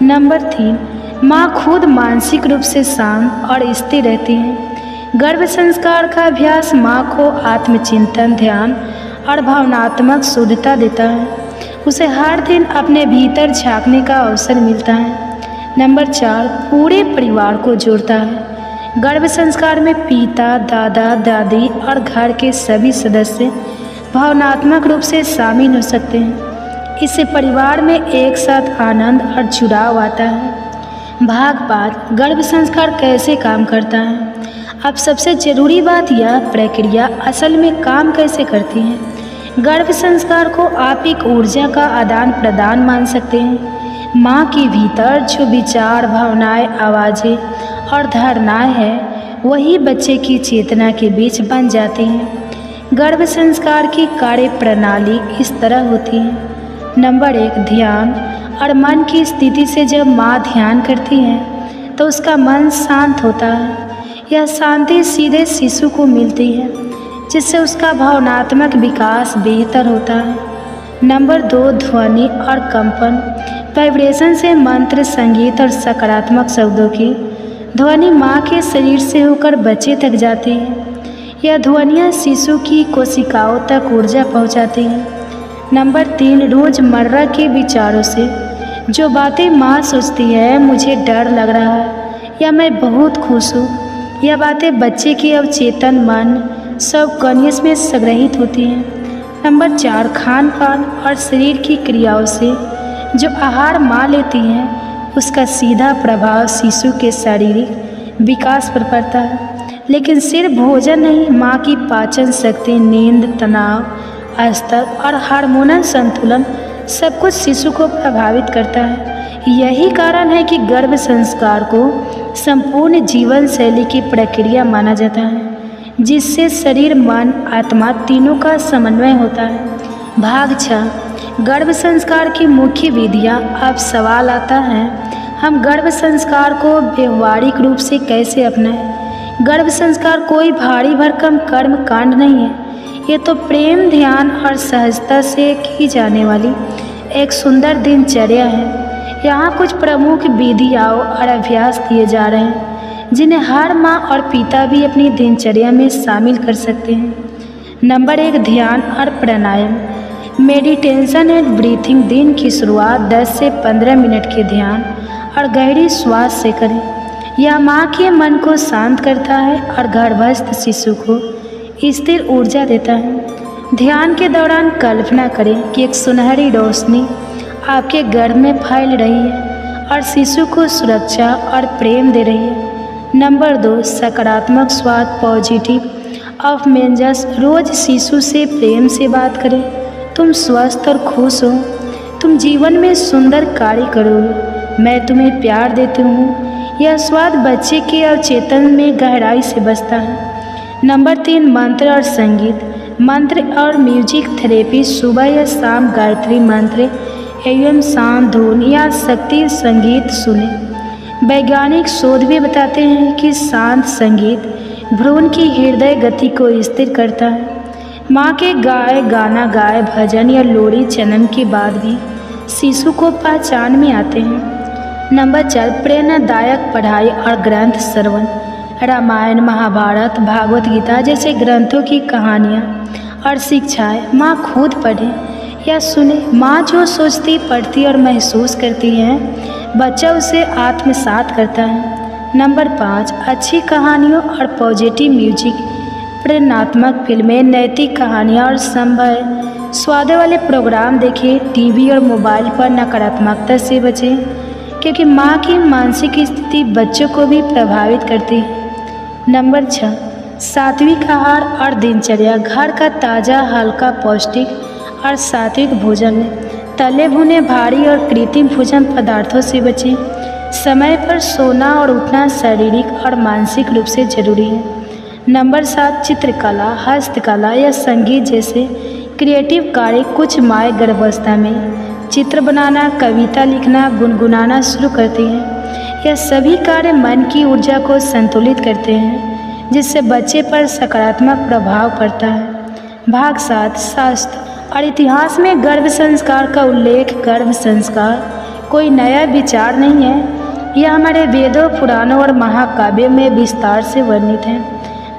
नंबर 3, माँ खुद मानसिक रूप से शांत और स्थिर रहती है। गर्भ संस्कार का अभ्यास माँ को आत्मचिंतन, ध्यान और भावनात्मक शुद्धता देता है। उसे हर दिन अपने भीतर झांकने का अवसर मिलता है। नंबर 4, पूरे परिवार को जोड़ता है। गर्भ संस्कार में पिता, दादा, दादी और घर के सभी सदस्य भावनात्मक रूप से शामिल हो सकते हैं। इससे परिवार में एक साथ आनंद और जुड़ाव आता है। भाग 5, गर्भ संस्कार कैसे काम करता है? अब सबसे ज़रूरी बात, यह प्रक्रिया असल में काम कैसे करती है। गर्भ संस्कार को आप एक ऊर्जा का आदान प्रदान मान सकते हैं। माँ के भीतर जो विचार, भावनाएं, आवाज़ें और धारणाएं हैं वही बच्चे की चेतना के बीच बन जाती हैं। गर्भ संस्कार की कार्य प्रणाली इस तरह होती है। नंबर 1, ध्यान और मन की स्थिति से जब माँ ध्यान करती है तो उसका मन शांत होता है। यह शांति सीधे शिशु को मिलती है जिससे उसका भावनात्मक विकास बेहतर होता है। नंबर 2, ध्वनि और कंपन। वाइब्रेशन से मंत्र, संगीत और सकारात्मक शब्दों की ध्वनि माँ के शरीर से होकर बच्चे तक जाती है। यह ध्वनियाँ शिशु की कोशिकाओं तक ऊर्जा पहुँचाती हैं। नंबर 3, रोज़मर्रा के विचारों से जो बातें माँ सोचती है, मुझे डर लग रहा है या मैं बहुत खुश हूँ, यह बातें बच्चे के अवचेतन मन सबकॉन्शियस में संग्रहित होती हैं। नंबर 4, खान पान और शरीर की क्रियाओं से जो आहार माँ लेती है उसका सीधा प्रभाव शिशु के शारीरिक विकास पर पड़ता है। लेकिन सिर्फ भोजन नहीं, माँ की पाचन शक्ति, नींद, तनाव स्तर और हार्मोनल संतुलन सब कुछ शिशु को प्रभावित करता है। यही कारण है कि गर्भ संस्कार को संपूर्ण जीवन शैली की प्रक्रिया माना जाता है जिससे शरीर, मन, आत्मा तीनों का समन्वय होता है। भाग 6, गर्भ संस्कार की मुख्य विधियाँ। अब सवाल आता है, हम गर्भ संस्कार को व्यवहारिक रूप से कैसे अपनाएं? गर्भ संस्कार कोई भारी भरकम कर्म कांड नहीं है, ये तो प्रेम, ध्यान और सहजता से की जाने वाली एक सुंदर दिनचर्या है। यहाँ कुछ प्रमुख विधियाँ और अभ्यास दिए जा रहे हैं जिन्हें हर माँ और पिता भी अपनी दिनचर्या में शामिल कर सकते हैं। नंबर 1, ध्यान और प्राणायाम। Meditation and breathing. दिन की शुरुआत 10 से 15 मिनट के ध्यान और गहरी श्वास से करें। यह माँ के मन को शांत करता है और गर्भस्थ शिशु को स्थिर ऊर्जा देता है। ध्यान के दौरान कल्पना करें कि एक सुनहरी रोशनी आपके गर्भ में फैल रही है और शिशु को सुरक्षा और प्रेम दे रही है। नंबर 2, सकारात्मक स्वाद, पॉजिटिव अफमेंजस। रोज शिशु से प्रेम से बात करें। तुम स्वस्थ और खुश हो, तुम जीवन में सुंदर कार्य करोगे, मैं तुम्हें प्यार देती हूँ। यह स्वाद बच्चे के अवचेतन में गहराई से बसता है। नंबर 3, मंत्र और संगीत। मंत्र और म्यूजिक थेरेपी। सुबह या शाम गायत्री मंत्र एवं शांत धुन या शक्ति संगीत सुने। वैज्ञानिक शोध भी बताते हैं कि शांत संगीत भ्रूण की हृदय गति को स्थिर करता है। माँ के गाना गाए भजन या लोरी जन्म के बाद भी शिशु को पहचान में आते हैं। नंबर 4, प्रेरणादायक पढ़ाई और ग्रंथ श्रवण। रामायण, महाभारत, भागवत गीता जैसे ग्रंथों की कहानियाँ और शिक्षाएं माँ खुद पढ़े या सुने। माँ जो सोचती, पढ़ती और महसूस करती है, बच्चा उसे आत्मसात करता है। नंबर 5, अच्छी कहानियों और पॉजिटिव म्यूजिक। प्रेरणात्मक फिल्में, नैतिक कहानियाँ और संभव स्वाद वाले प्रोग्राम देखें। टीवी और मोबाइल पर नकारात्मकता से बचें क्योंकि माँ की मानसिक स्थिति बच्चों को भी प्रभावित करती है। नंबर 6, सात्विक आहार और दिनचर्या। घर का ताज़ा, हल्का, पौष्टिक और सात्विक भोजन लें। तले भुने, भारी और कृत्रिम भोजन पदार्थों से बचें। समय पर सोना और उठना शारीरिक और मानसिक रूप से जरूरी है। नंबर 7, चित्रकला, हस्तकला या संगीत जैसे क्रिएटिव कार्य। कुछ माएँ गर्भावस्था में चित्र बनाना, कविता लिखना, गुनगुनाना शुरू करती हैं। यह सभी कार्य मन की ऊर्जा को संतुलित करते हैं जिससे बच्चे पर सकारात्मक प्रभाव पड़ता है। भाग 7, शास्त्र और इतिहास में गर्भ संस्कार का उल्लेख। गर्भ संस्कार कोई नया विचार नहीं है, यह हमारे वेदों, पुराणों और महाकाव्यों में विस्तार से वर्णित है।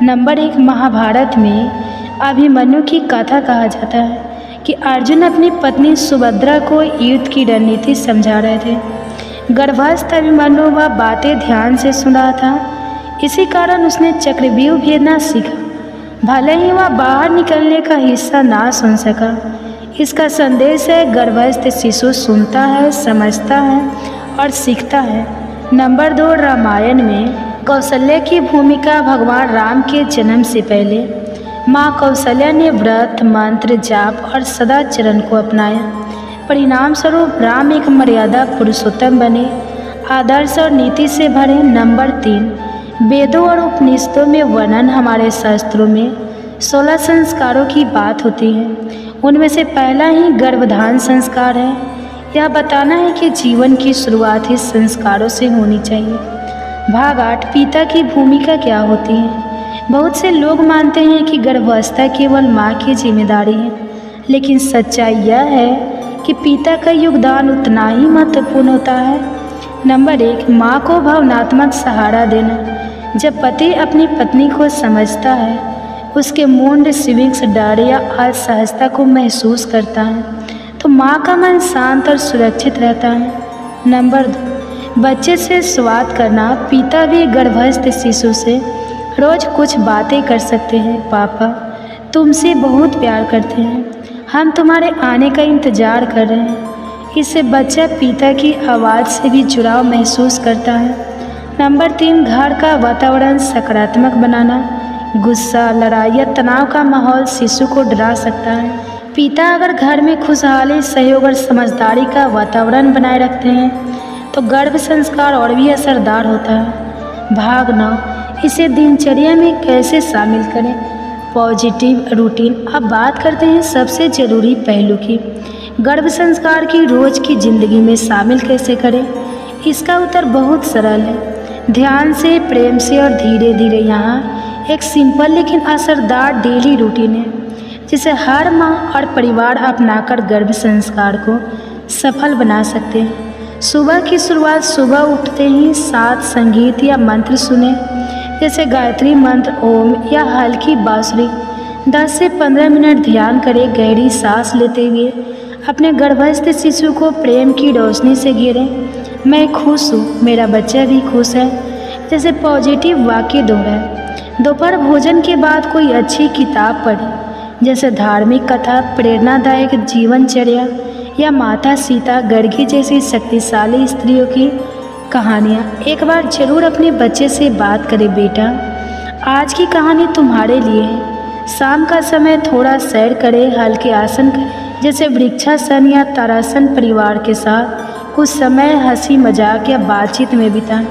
नंबर 1, महाभारत में अभिमन्यु की कथा कहा जाता है कि अर्जुन अपनी पत्नी सुभद्रा को युद्ध की रणनीति समझा रहे थे। गर्भस्थ अभिमन्यु वह बातें ध्यान से सुन रहा था, इसी कारण उसने चक्रव्यूह भेदना सीखा, भले ही वह बाहर निकलने का हिस्सा ना सुन सका। इसका संदेश है, गर्भस्थ शिशु सुनता है, समझता है और सीखता है। नंबर 2, रामायण में कौशल्या की भूमिका। भगवान राम के जन्म से पहले माँ कौशल्या ने व्रत, मंत्र, जाप और सदाचरण को अपनाया। परिणाम स्वरूप राम एक मर्यादा पुरुषोत्तम बने, आदर्श और नीति से भरे। नंबर 3, वेदों और उपनिषदों में वर्णन। हमारे शास्त्रों में 16 संस्कारों की बात होती है, उनमें से पहला ही गर्भधान संस्कार है। यह बताना है कि जीवन की शुरुआत ही संस्कारों से होनी चाहिए। भाग 8, पिता की भूमिका क्या होती है। बहुत से लोग मानते हैं कि गर्भावस्था केवल माँ की जिम्मेदारी है, लेकिन सच्चाई यह है कि पिता का योगदान उतना ही महत्वपूर्ण होता है। नंबर 1, माँ को भावनात्मक सहारा देना। जब पति अपनी पत्नी को समझता है, उसके मूड स्विंग्स, डर या असहजता को महसूस करता है, तो माँ का मन शांत और सुरक्षित रहता है। नंबर 2, बच्चे से संवाद करना। पिता भी गर्भस्थ शिशु से रोज कुछ बातें कर सकते हैं। पापा तुमसे बहुत प्यार करते हैं, हम तुम्हारे आने का इंतज़ार कर रहे हैं। इससे बच्चा पिता की आवाज़ से भी जुड़ाव महसूस करता है। नंबर 3, घर का वातावरण सकारात्मक बनाना। गुस्सा, लड़ाई या तनाव का माहौल शिशु को डरा सकता है। पिता अगर घर में खुशहाली, सहयोग और समझदारी का वातावरण बनाए रखते हैं तो गर्भ संस्कार और भी असरदार होता है। भाग 9, इसे दिनचर्या में कैसे शामिल करें। Positive routine. अब बात करते हैं सबसे ज़रूरी पहलू की, गर्भ संस्कार की रोज़ की ज़िंदगी में शामिल कैसे करें। इसका उत्तर बहुत सरल है, ध्यान से, प्रेम से और धीरे धीरे। यहाँ एक सिंपल लेकिन असरदार डेली रूटीन है जिसे हर माँ और परिवार अपनाकर गर्भ संस्कार को सफल बना सकते हैं। सुबह की शुरुआत सुबह उठते ही साथ संगीत या मंत्र सुने, जैसे गायत्री मंत्र, ओम या हल्की बांसुरी। 10 से 15 मिनट ध्यान करें। गहरी सांस लेते हुए अपने गर्भस्थ शिशु को प्रेम की रोशनी से घेरें। मैं खुश हूँ, मेरा बच्चा भी खुश है, जैसे पॉजिटिव वाक्य दोहराएं। दोपहर भोजन के बाद कोई अच्छी किताब पढ़ें, जैसे धार्मिक कथा, प्रेरणादायक जीवनचर्या या माता सीता गर्गी जैसी शक्तिशाली स्त्रियों की कहानियाँ। एक बार जरूर अपने बच्चे से बात करें, बेटा आज की कहानी तुम्हारे लिए है। शाम का समय थोड़ा सैर करें, हल्के आसन करें, जैसे वृक्षासन या तारासन। परिवार के साथ कुछ समय हंसी मजाक या बातचीत में बिताएं।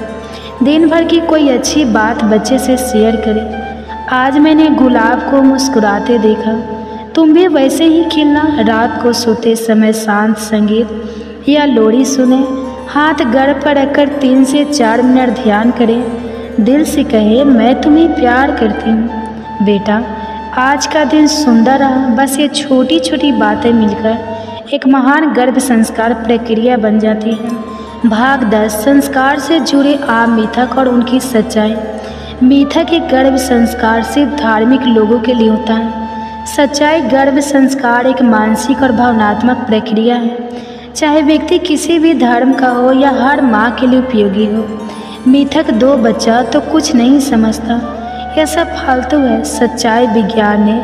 दिन भर की कोई अच्छी बात बच्चे से शेयर करें। आज मैंने गुलाब को मुस्कुराते देखा, तुम भी वैसे ही खिलना। रात को सोते समय शांत संगीत या लोरी सुने। हाथ गर्भ पर रखकर 3 से 4 मिनट ध्यान करें। दिल से कहे, मैं तुम्हें प्यार करती हूँ। बेटा आज का दिन सुंदर रहा। बस ये छोटी छोटी बातें मिलकर एक महान गर्भ संस्कार प्रक्रिया बन जाती है। भाग 10, संस्कार से जुड़े आम मिथक और उनकी सच्चाई। मिथक एक गर्भ संस्कार सिर्फ धार्मिक लोगों के लिए होता है। सच्चाई, गर्भ संस्कार एक मानसिक और भावनात्मक प्रक्रिया है, चाहे व्यक्ति किसी भी धर्म का हो या हर माँ के लिए उपयोगी हो। मिथक, 2 बच्चा तो कुछ नहीं समझता, यह सब फालतू है। सच्चाई, विज्ञान ने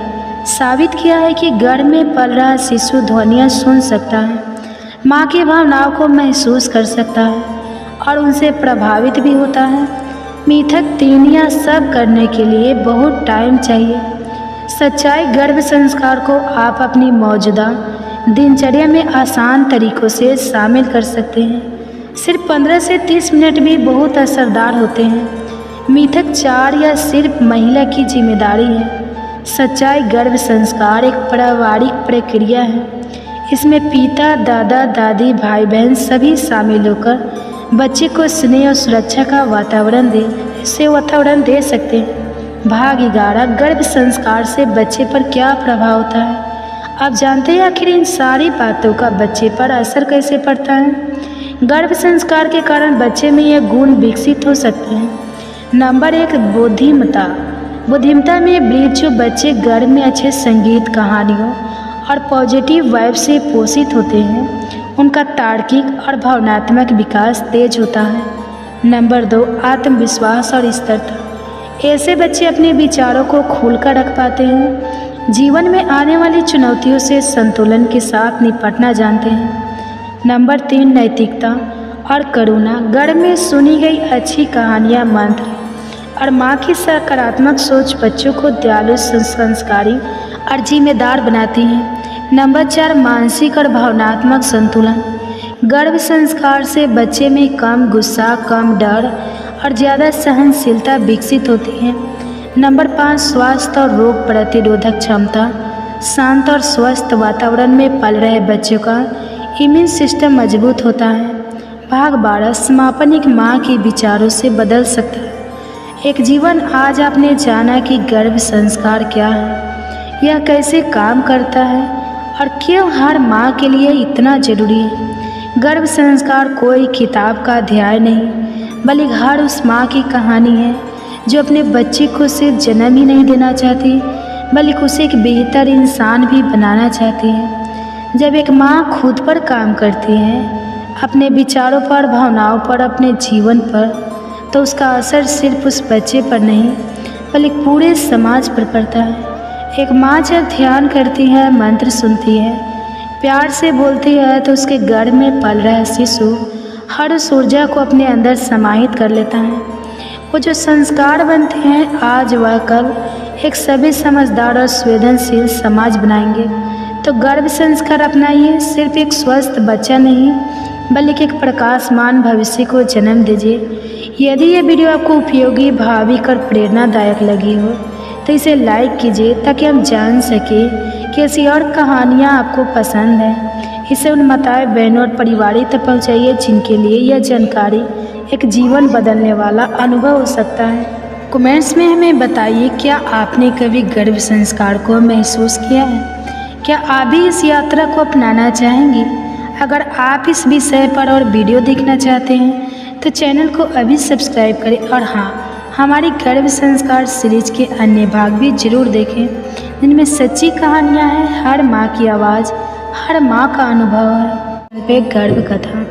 साबित किया है कि गर्भ में पल रहा शिशु ध्वनियाँ सुन सकता है, माँ की भावनाओं को महसूस कर सकता है और उनसे प्रभावित भी होता है। मिथक, 3 या सब करने के लिए बहुत टाइम चाहिए। सच्चाई, गर्भ संस्कार को आप अपनी मौजूदा दिनचर्या में आसान तरीकों से शामिल कर सकते हैं। सिर्फ 15 से 30 मिनट भी बहुत असरदार होते हैं। मिथक, 4 या सिर्फ महिला की जिम्मेदारी है। सच्चाई, गर्भ संस्कार एक पारिवारिक प्रक्रिया है। इसमें पिता, दादा, दादी, भाई बहन सभी शामिल होकर बच्चे को स्नेह और सुरक्षा का वातावरण दे सकते हैं। भाग 11, गर्भ संस्कार से बच्चे पर क्या प्रभाव होता है। आप जानते हैं आखिर इन सारी बातों का बच्चे पर असर कैसे पड़ता है। गर्भ संस्कार के कारण बच्चे में यह गुण विकसित हो सकते हैं। नंबर 1, बुद्धिमत्ता। बुद्धिमत्ता में वृद्धि। जो बच्चे गर्भ में अच्छे संगीत, कहानियों और पॉजिटिव वाइब से पोषित होते हैं, उनका तार्किक और भावनात्मक विकास तेज होता है। नंबर 2, आत्मविश्वास और स्थिरता। ऐसे बच्चे अपने विचारों को खोलकर रख पाते हैं, जीवन में आने वाली चुनौतियों से संतुलन के साथ निपटना जानते हैं। नंबर 3, नैतिकता और करुणा। गर्भ में सुनी गई अच्छी कहानियाँ, मंत्र और माँ की सकारात्मक सोच बच्चों को दयालु, संस्कारी और जिम्मेदार बनाती हैं। नंबर 4, मानसिक और भावनात्मक संतुलन। गर्भ संस्कार से बच्चे में कम गुस्सा, कम डर और ज़्यादा सहनशीलता विकसित होती है। नंबर 5, स्वास्थ्य और रोग प्रतिरोधक क्षमता। शांत और स्वस्थ वातावरण में पल रहे बच्चों का इम्यून सिस्टम मजबूत होता है। भाग 12, समापन एक माँ के विचारों से बदल सकता है। एक जीवन। आज आपने जाना कि गर्भ संस्कार क्या है, यह कैसे काम करता है और क्यों हर माँ के लिए इतना जरूरी है। गर्भ संस्कार कोई किताब का अध्याय नहीं, बल्कि हर उस माँ की कहानी है जो अपने बच्चे को सिर्फ जन्म ही नहीं देना चाहती, बल्कि उसे एक बेहतर इंसान भी बनाना चाहती है। जब एक माँ खुद पर काम करती है, अपने विचारों पर, भावनाओं पर, अपने जीवन पर, तो उसका असर सिर्फ उस बच्चे पर नहीं, बल्कि पूरे समाज पर पड़ता है। एक माँ जब ध्यान करती है, मंत्र सुनती है, प्यार से बोलती है, तो उसके गर्भ में पल रहा शिशु हर उस ऊर्जा को अपने अंदर समाहित कर लेता है। वो जो संस्कार बनते हैं, आज व कल एक सभी समझदार और संवेदनशील समाज बनाएंगे। तो गर्भ संस्कार अपनाइए। सिर्फ एक स्वस्थ बच्चा नहीं, बल्कि एक प्रकाशमान भविष्य को जन्म दीजिए। यदि ये वीडियो आपको उपयोगी, भावुक और प्रेरणादायक लगी हो तो इसे लाइक कीजिए, ताकि हम जान सकें कि ऐसी और कहानियाँ आपको पसंद हैं। इसे उन माताएं, बहनों और परिवारों तक पहुँचाइए जिनके लिए यह जानकारी एक जीवन बदलने वाला अनुभव हो सकता है। कमेंट्स में हमें बताइए, क्या आपने कभी गर्भ संस्कार को महसूस किया है? क्या आप भी इस यात्रा को अपनाना चाहेंगी? अगर आप इस विषय पर और वीडियो देखना चाहते हैं तो चैनल को अभी सब्सक्राइब करें और हाँ, हमारी गर्भ संस्कार सीरीज के अन्य भाग भी जरूर देखें, जिनमें सच्ची कहानियाँ हैं, हर माँ की आवाज़, हर माँ का अनुभव है। पे गर्भ कथा।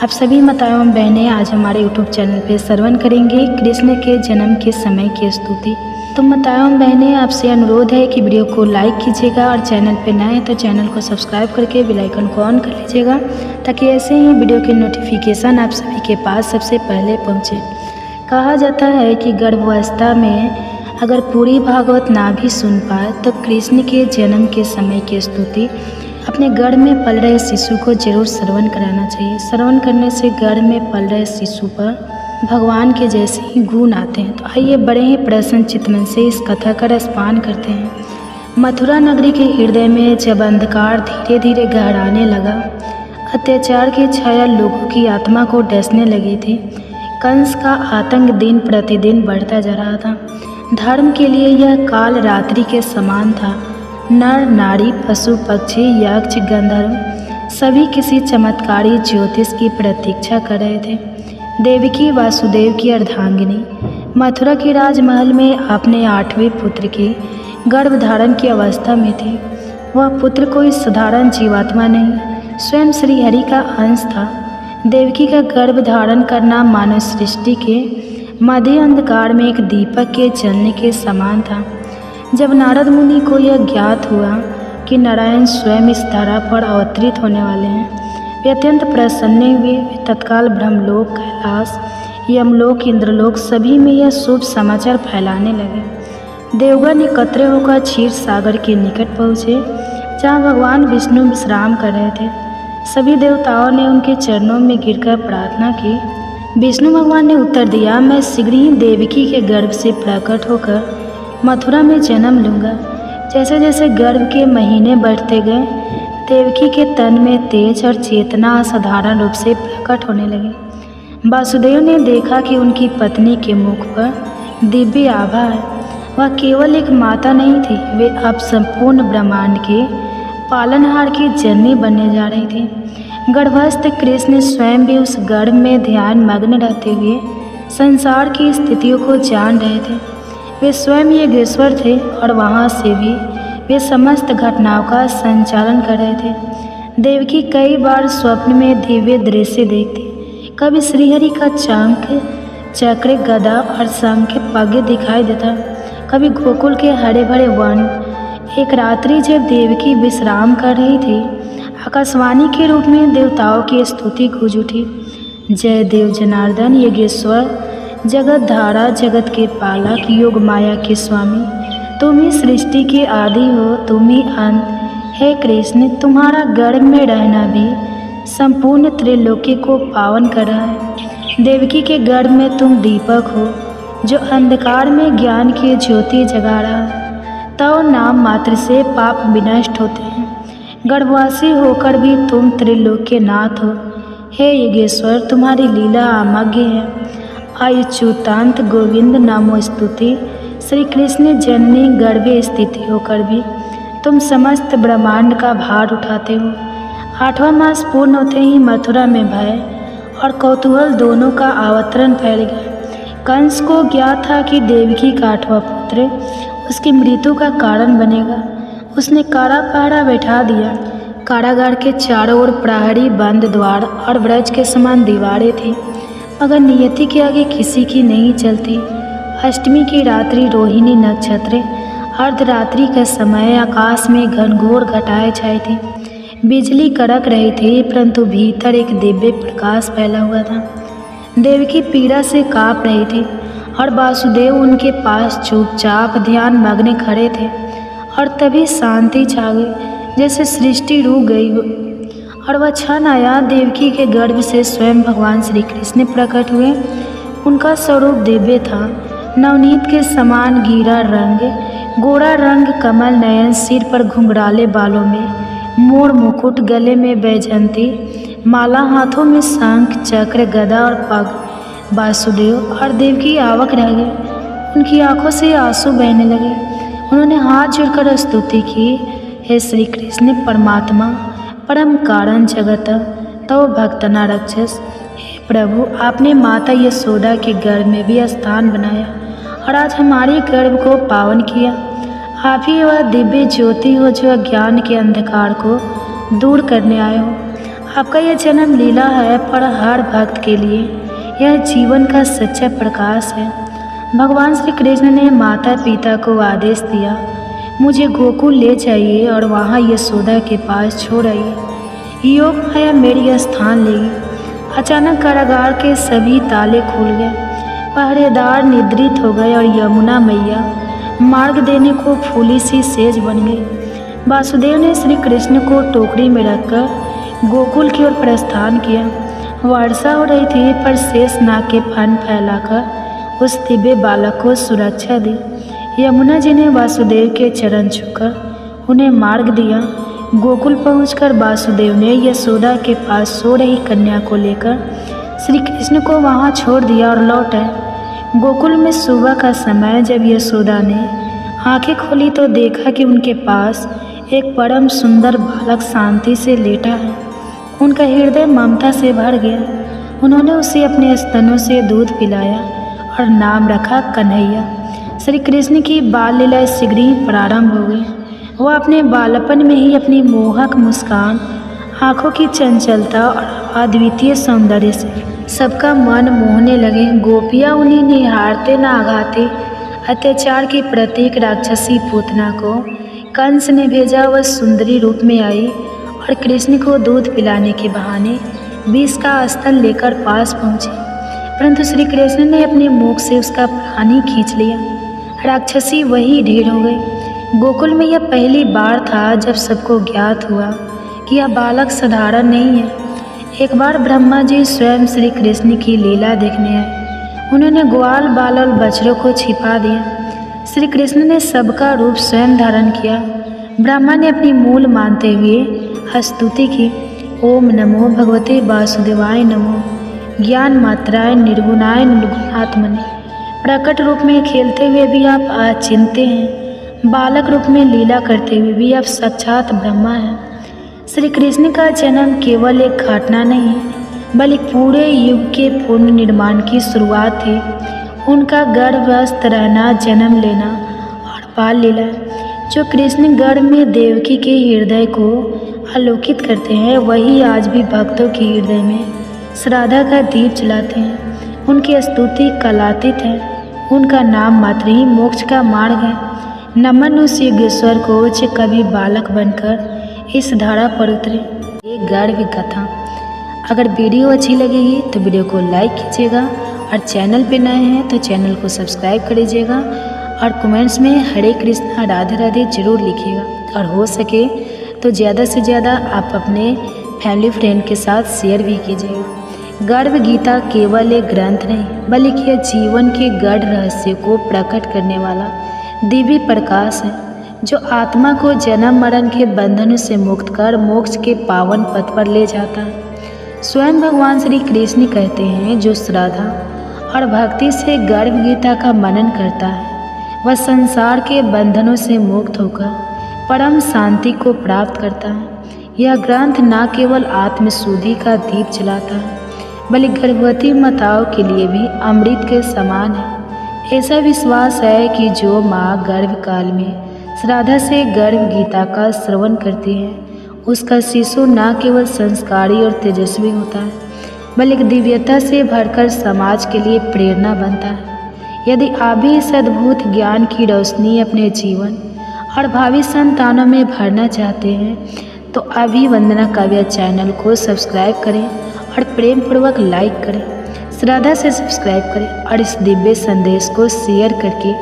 आप सभी माताएं एवं बहनें आज हमारे यूट्यूब चैनल पे श्रवण करेंगे कृष्ण के जन्म के समय की स्तुति। तो माताएं एवं बहनें, आपसे अनुरोध है कि वीडियो को लाइक कीजिएगा और चैनल पे नए हैं तो चैनल को सब्सक्राइब करके बेल आइकन को ऑन कर लीजिएगा, ताकि ऐसे ही वीडियो के नोटिफिकेशन आप सभी के पास सबसे पहले पहुँचे। कहा जाता है कि गर्भावस्था में अगर पूरी भागवत ना भी सुन पाए तो कृष्ण के जन्म के समय की स्तुति अपने गर्भ में पल रहे शिशु को जरूर श्रवण कराना चाहिए। श्रवण करने से गर्भ में पल रहे शिशु पर भगवान के जैसे ही गुण आते हैं। तो आइए बड़े ही प्रसन्न चित्त मन से इस कथा का रसपान करते हैं। मथुरा नगरी के हृदय में जब अंधकार धीरे धीरे गहराने लगा, अत्याचार की छाया लोगों की आत्मा को डसने लगी थी। कंस का आतंक दिन प्रतिदिन बढ़ता जा रहा था। धर्म के लिए यह काल रात्रि के समान था। नर नारी, पशु पक्षी, यक्ष, गंधर्व सभी किसी चमत्कारी ज्योतिष की प्रतीक्षा कर रहे थे। देवकी वासुदेव की अर्धांगिनी मथुरा के राजमहल में अपने 8वें पुत्र की गर्भधारण की अवस्था में थी। वह पुत्र कोई साधारण जीवात्मा नहीं, स्वयं श्रीहरि का अंश था। देवकी का गर्भधारण करना मानव सृष्टि के मध्य अंधकार में एक दीपक के जलने के समान था। जब नारद मुनि को यह ज्ञात हुआ कि नारायण स्वयं इस धरा पर अवतरित होने वाले हैं, वे अत्यंत प्रसन्न हुए। तत्काल ब्रह्मलोक, कैलाश, यमलोक, इंद्रलोक सभी में यह शुभ समाचार फैलाने लगे। देवगण एकत्र होकर क्षीर सागर के निकट पहुँचे, जहाँ भगवान विष्णु विश्राम कर रहे थे। सभी देवताओं ने उनके चरणों में गिरकर प्रार्थना की। विष्णु भगवान ने उत्तर दिया, मैं शीघ्र ही देवकी के गर्भ से प्रकट होकर मथुरा में जन्म लूँगा। जैसे जैसे गर्भ के महीने बढ़ते गए, देवकी के तन में तेज और चेतना असाधारण रूप से प्रकट होने लगी। वासुदेव ने देखा कि उनकी पत्नी के मुख पर दिव्य आभा है। वह केवल एक माता नहीं थी, वे अब संपूर्ण ब्रह्मांड के पालनहार की जननी बनने जा रही थी। गर्भस्थ कृष्ण स्वयं भी उस गर्भ में ध्यान मग्न रहते हुए संसार की स्थितियों को जान रहे थे। वे स्वयं योगेश्वर थे और वहाँ से भी वे समस्त घटनाओं का संचालन कर रहे थे। देवकी कई बार स्वप्न में दिव्य दृश्य देखती। कभी श्रीहरि का शंख, चक्र, गदा और शंख पग दिखाई देता, कभी गोकुल के हरे भरे वन। एक रात्रि जब देवकी विश्राम कर रही थी, आकाशवाणी के रूप में देवताओं की स्तुति गूंज उठी। जय देव जनार्दन, योगेश्वर, जगत धारा, जगत के पालक, योग माया के स्वामी, तुम ही सृष्टि के आदि हो, तुम ही अंत। हे कृष्ण, तुम्हारा गर्भ में रहना भी संपूर्ण त्रिलोकी को पावन कर रहा है। देवकी के गर्भ में तुम दीपक हो, जो अंधकार में ज्ञान की ज्योति जगा रहा है। तो नाम मात्र से पाप विनष्ट होते हैं। गर्भवासी होकर भी तुम त्रिलोक के नाथ हो। हे योगेश्वर, तुम्हारी लीला अमग्य है। अच्युतांत गोविंद नामो स्तुति। श्री कृष्ण जननी गर्भे स्थिति होकर भी तुम समस्त ब्रह्मांड का भार उठाते हो। 8वां मास पूर्ण होते ही मथुरा में भय और कौतूहल दोनों का अवतरण फैल गया। कंस को ज्ञात था कि देवकी का 8वां पुत्र उसकी मृत्यु का कारण बनेगा। उसने कारा पहरा बैठा दिया। कारागार के चारों ओर प्रहरी, बंद द्वार और ब्रज के समान दीवारें थी, मगर नियति के आगे किसी की नहीं चलती। अष्टमी की रात्रि, रोहिणी नक्षत्र, अर्धरात्रि का समय, आकाश में घनघोर घटाएं छाई थी। बिजली कड़क रही थी, परंतु भीतर एक दिव्य प्रकाश फैला हुआ था। देवकी पीड़ा से काँप रही थी और वासुदेव उनके पास चुपचाप ध्यान मग्न खड़े थे। और तभी शांति छा गई, जैसे सृष्टि रुक गई हो। और वह क्षण आया, देवकी के गर्भ से स्वयं भगवान श्री कृष्ण प्रकट हुए। उनका स्वरूप दिव्य था, नवनीत के समान गीरा रंग, गोरा रंग, कमल नयन, सिर पर घुंघराले बालों में मोर मुकुट, गले में बैजंती माला, हाथों में शंख, चक्र, गदा और पग। वासुदेव और देवकी आवक रह गए। उनकी आंखों से आंसू बहने लगे। उन्होंने हाथ जोड़कर स्तुति की, हे श्री कृष्ण परमात्मा, परम कारण जगत तव भक्तना रक्षस। हे प्रभु, आपने माता यशोदा के गर्भ में भी स्थान बनाया और आज हमारे गर्भ को पावन किया। आप ही वह दिव्य ज्योति हो जो अज्ञान के अंधकार को दूर करने आए हो। आपका यह जन्म लीला है, पर हर भक्त के लिए यह जीवन का सच्चा प्रकाश है। भगवान श्री कृष्ण ने माता पिता को आदेश दिया, मुझे गोकुल ले जाइए और वहाँ यशोदा के पास छोड़ आइए। योग माया मेरी स्थान लेगी। अचानक कारागार के सभी ताले खुल गए, पहरेदार निद्रित हो गए और यमुना मैया मार्ग देने को फूली सी सेज बन गई। वासुदेव ने श्री कृष्ण को टोकरी में रखकर गोकुल की ओर प्रस्थान किया। वर्षा हो रही थी, पर शेष नाग के फन फैलाकर उस दिव्य बालक को सुरक्षा दी। यमुना जी ने वासुदेव के चरण छूकर उन्हें मार्ग दिया। गोकुल पहुंचकर वासुदेव ने यशोदा के पास सो रही कन्या को लेकर श्री कृष्ण को वहां छोड़ दिया और लौट आए। गोकुल में सुबह का समय जब यशोदा ने आंखें खोली तो देखा कि उनके पास एक परम सुंदर बालक शांति से लेटा है। उनका हृदय ममता से भर गया। उन्होंने उसे अपने स्तनों से दूध पिलाया और नाम रखा कन्हैया। श्री कृष्ण की बाल लीला शीघ्र ही प्रारंभ हो गई। वह अपने बालपन में ही अपनी मोहक मुस्कान, आँखों की चंचलता और अद्वितीय सौंदर्य से सबका मन मोहने लगे। गोपियाँ उन्हें निहारते न आघाते अत्याचार की प्रतीक राक्षसी पूतना को कंस ने भेजा। वह सुंदरी रूप में आई और कृष्ण को दूध पिलाने के बहाने विष का स्तन लेकर पास पहुँची, परंतु श्री कृष्ण ने अपने मुख से उसका प्राण ही खींच लिया। राक्षसी वही ढेर हो गई। गोकुल में यह पहली बार था जब सबको ज्ञात हुआ कि यह बालक साधारण नहीं है। एक बार ब्रह्मा जी स्वयं श्री कृष्ण की लीला देखने आए। उन्होंने ग्वाल बाल और बछड़ों को छिपा दिया। श्री कृष्ण ने सबका रूप स्वयं धारण किया। ब्रह्मा ने अपनी मूल मानते हुए स्तुति की, ओम नमो भगवते वासुदेवाय नमो, ज्ञान मात्राय निर्गुणाय निर्गुणात्मने। प्रकट रूप में खेलते हुए भी आप अचिंत्य हैं, बालक रूप में लीला करते हुए भी आप साक्षात ब्रह्मा हैं। श्री कृष्ण का जन्म केवल एक घटना नहीं है, बल्कि पूरे युग के पूर्ण निर्माण की शुरुआत थी। उनका गर्भस्थ रहना, जन्म लेना और बाल लीला जो कृष्ण गर्भ में देवकी के हृदय को आलोकित करते हैं, वही आज भी भक्तों के हृदय में श्राद्धा का दीप जलाते हैं। उनकी स्तुति कलातीत है। उनका नाम मात्र ही मोक्ष का मार्ग है। नमन उस योगेश्वर को जो कभी बालक बनकर इस धारा पर उतरे। ये गर्भ कथा। अगर वीडियो अच्छी लगेगी तो वीडियो को लाइक कीजिएगा और चैनल पे नए हैं तो चैनल को सब्सक्राइब कर लीजिएगा और कमेंट्स में हरे कृष्णा राधे राधे जरूर लिखिएगा। और हो सके तो ज़्यादा से ज़्यादा आप अपने फैमिली फ्रेंड के साथ शेयर भी कीजिएगा। गर्भ गीता केवल एक ग्रंथ नहीं, बल्कि यह जीवन के गढ़ रहस्य को प्रकट करने वाला दिव्य प्रकाश है, जो आत्मा को जन्म मरण के बंधनों से मुक्त कर मोक्ष के पावन पथ पर ले जाता है। स्वयं भगवान श्री कृष्ण कहते हैं, जो श्रद्धा और भक्ति से गर्भ गीता का मनन करता है, वह संसार के बंधनों से मुक्त होकर परम शांति को प्राप्त करता है। यह ग्रंथ न केवल आत्मशुद्धि का दीप जलाता है, बल्कि गर्भवती माताओं के लिए भी अमृत के समान है। ऐसा विश्वास है कि जो माँ गर्भकाल में श्राद्धा से गर्भ गीता का श्रवण करती है, उसका शिशु न केवल संस्कारी और तेजस्वी होता है, बल्कि दिव्यता से भरकर समाज के लिए प्रेरणा बनता है। यदि आप भी इस अद्भुत ज्ञान की रोशनी अपने जीवन और भावी संतानों में भरना चाहते हैं तो अभी वंदना काव्या चैनल को सब्सक्राइब करें और प्रेम पूर्वक लाइक करें, श्रद्धा से सब्सक्राइब करें और इस दिव्य संदेश को शेयर करके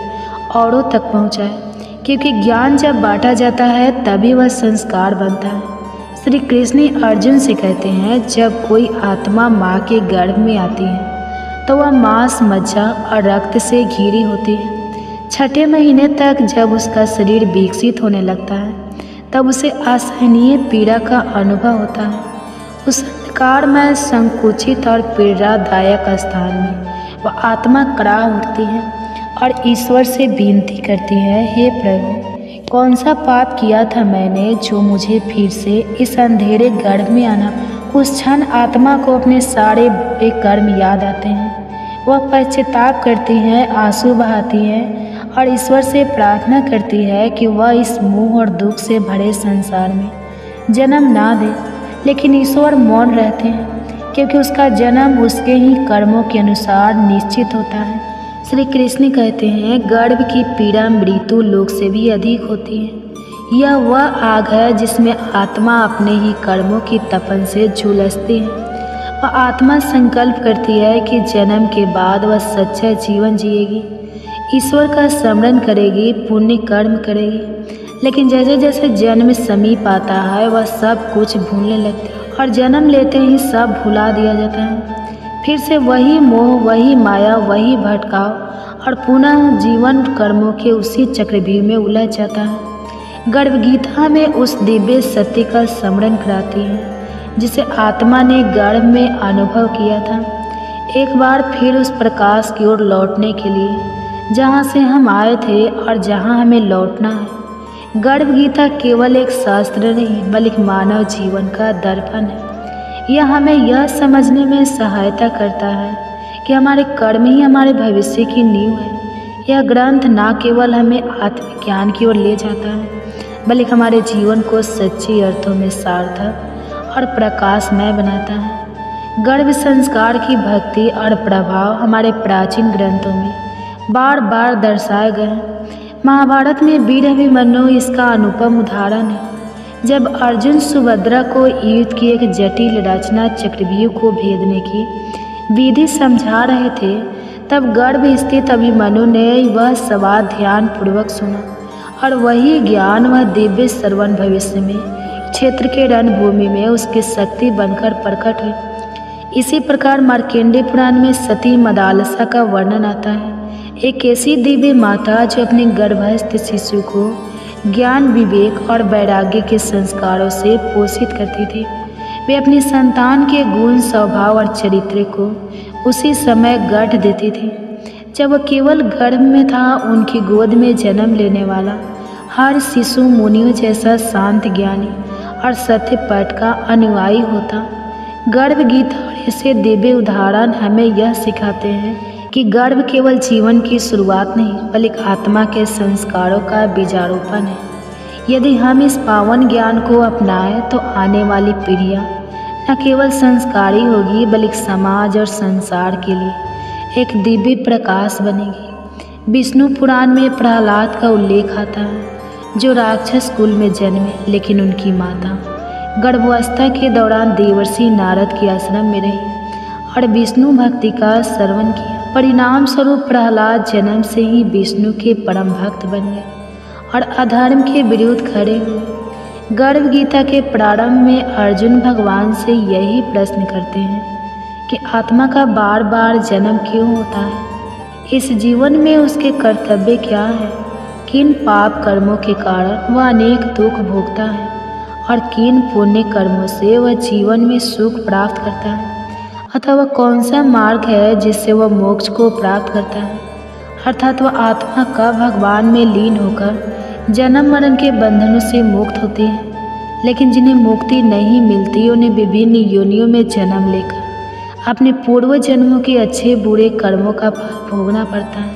औरों तक पहुंचाएं, क्योंकि ज्ञान जब बांटा जाता है तभी वह संस्कार बनता है। श्री कृष्ण अर्जुन से कहते हैं, जब कोई आत्मा माँ के गर्भ में आती है तो वह मांस, मज्जा और रक्त से घिरी होती है। छठे महीने तक जब उसका शरीर विकसित होने लगता है तब उसे असहनीय पीड़ा का अनुभव होता है। उस अंधकारमय, संकुचित और पीड़ादायक स्थान में वह आत्मा कड़ा उठती है और ईश्वर से विनती करती है, हे प्रभु, कौन सा पाप किया था मैंने जो मुझे फिर से इस अंधेरे गर्भ में आना। उस क्षण आत्मा को अपने सारे बुरे कर्म याद आते हैं। वह पश्चाताप करती है, आंसू बहाती है और ईश्वर से प्रार्थना करती है कि वह इस मोह और दुख से भरे संसार में जन्म ना दे। लेकिन ईश्वर मौन रहते हैं क्योंकि उसका जन्म उसके ही कर्मों के अनुसार निश्चित होता है। श्री कृष्ण कहते हैं, गर्भ की पीड़ा मृत्यु लोक से भी अधिक होती है। यह वह आग है जिसमें आत्मा अपने ही कर्मों की तपन से झुलसती है। वह आत्मा संकल्प करती है कि जन्म के बाद वह सच्चा जीवन जिएगी, ईश्वर का स्मरण करेगी, पुण्य कर्म करेगी। लेकिन जैसे जैसे जन्म समीप आता है वह सब कुछ भूलने लगती है और जन्म लेते ही सब भुला दिया जाता है। फिर से वही मोह, वही माया, वही भटकाव और पुनः जीवन कर्मों के उसी चक्रव्यूह में उलझ जाता है। गर्भ गीता में उस दिव्य सत्य का स्मरण कराती है जिसे आत्मा ने गर्भ में अनुभव किया था। एक बार फिर उस प्रकाश की ओर लौटने के लिए जहाँ से हम आए थे और जहाँ हमें लौटना है। गर्भ गीता केवल एक शास्त्र नहीं बल्कि मानव जीवन का दर्पण है। यह हमें यह समझने में सहायता करता है कि हमारे कर्म ही हमारे भविष्य की नींव है। यह ग्रंथ न केवल हमें आत्मज्ञान की ओर ले जाता है बल्कि हमारे जीवन को सच्चे अर्थों में सार्थक और प्रकाशमय बनाता है। गर्भ संस्कार की भक्ति और प्रभाव हमारे प्राचीन ग्रंथों में बार बार दर्शाए गए हैं। महाभारत में वीर अभिमन्यु इसका अनुपम उदाहरण है। जब अर्जुन सुभद्रा को युद्ध की एक जटिल रचना चक्रव्यूह को भेदने की विधि समझा रहे थे, तब गर्भ स्थित अभिमन्यु ने वह सवाल ध्यान पूर्वक सुना और वही ज्ञान वह दिव्य श्रवण भविष्य में क्षेत्र के रणभूमि में उसकी शक्ति बनकर प्रकट हुई। इसी प्रकार मार्कंडेय पुराण में सती मदालसा का वर्णन आता है। एक ऐसी दिव्य माता जो अपने गर्भस्थ शिशु को ज्ञान, विवेक और वैराग्य के संस्कारों से पोषित करती थी। वे अपनी संतान के गुण, स्वभाव और चरित्र को उसी समय गढ़ देती थी जब वह केवल गर्भ में था। उनकी गोद में जन्म लेने वाला हर शिशु मुनियों जैसा शांत, ज्ञानी और सत्य पाठ का अनुयायी होता। गर्भ गीता और ऐसे दिव्य उदाहरण हमें यह सिखाते हैं कि गर्भ केवल जीवन की शुरुआत नहीं बल्कि आत्मा के संस्कारों का बीजारोपण है। यदि हम इस पावन ज्ञान को अपनाएं तो आने वाली पीढ़ियां न केवल संस्कारी होगी बल्कि समाज और संसार के लिए एक दिव्य प्रकाश बनेगी। विष्णु पुराण में प्रहलाद का उल्लेख आता है जो राक्षस कुल में जन्मे, लेकिन उनकी माता गर्भावस्था के दौरान देवर्षि नारद के आश्रम में रही और विष्णु भक्ति का श्रवण किया। परिणाम स्वरूप प्रहलाद जन्म से ही विष्णु के परम भक्त बन गए और अधर्म के विरुद्ध खड़े हुए। गर्भ गीता के प्रारंभ में अर्जुन भगवान से यही प्रश्न करते हैं कि आत्मा का बार बार जन्म क्यों होता है, इस जीवन में उसके कर्तव्य क्या है, किन पाप कर्मों के कारण वह अनेक दुख भोगता है और किन पुण्य कर्मों से वह जीवन में सुख प्राप्त करता है, अथवा कौन सा मार्ग है जिससे वह मोक्ष को प्राप्त करता है। अर्थात वह आत्मा का भगवान में लीन होकर जन्म मरण के बंधनों से मुक्त होती है। लेकिन जिन्हें मुक्ति नहीं मिलती उन्हें विभिन्न योनियों में जन्म लेकर अपने पूर्व जन्मों के अच्छे बुरे कर्मों का फल भोगना पड़ता है।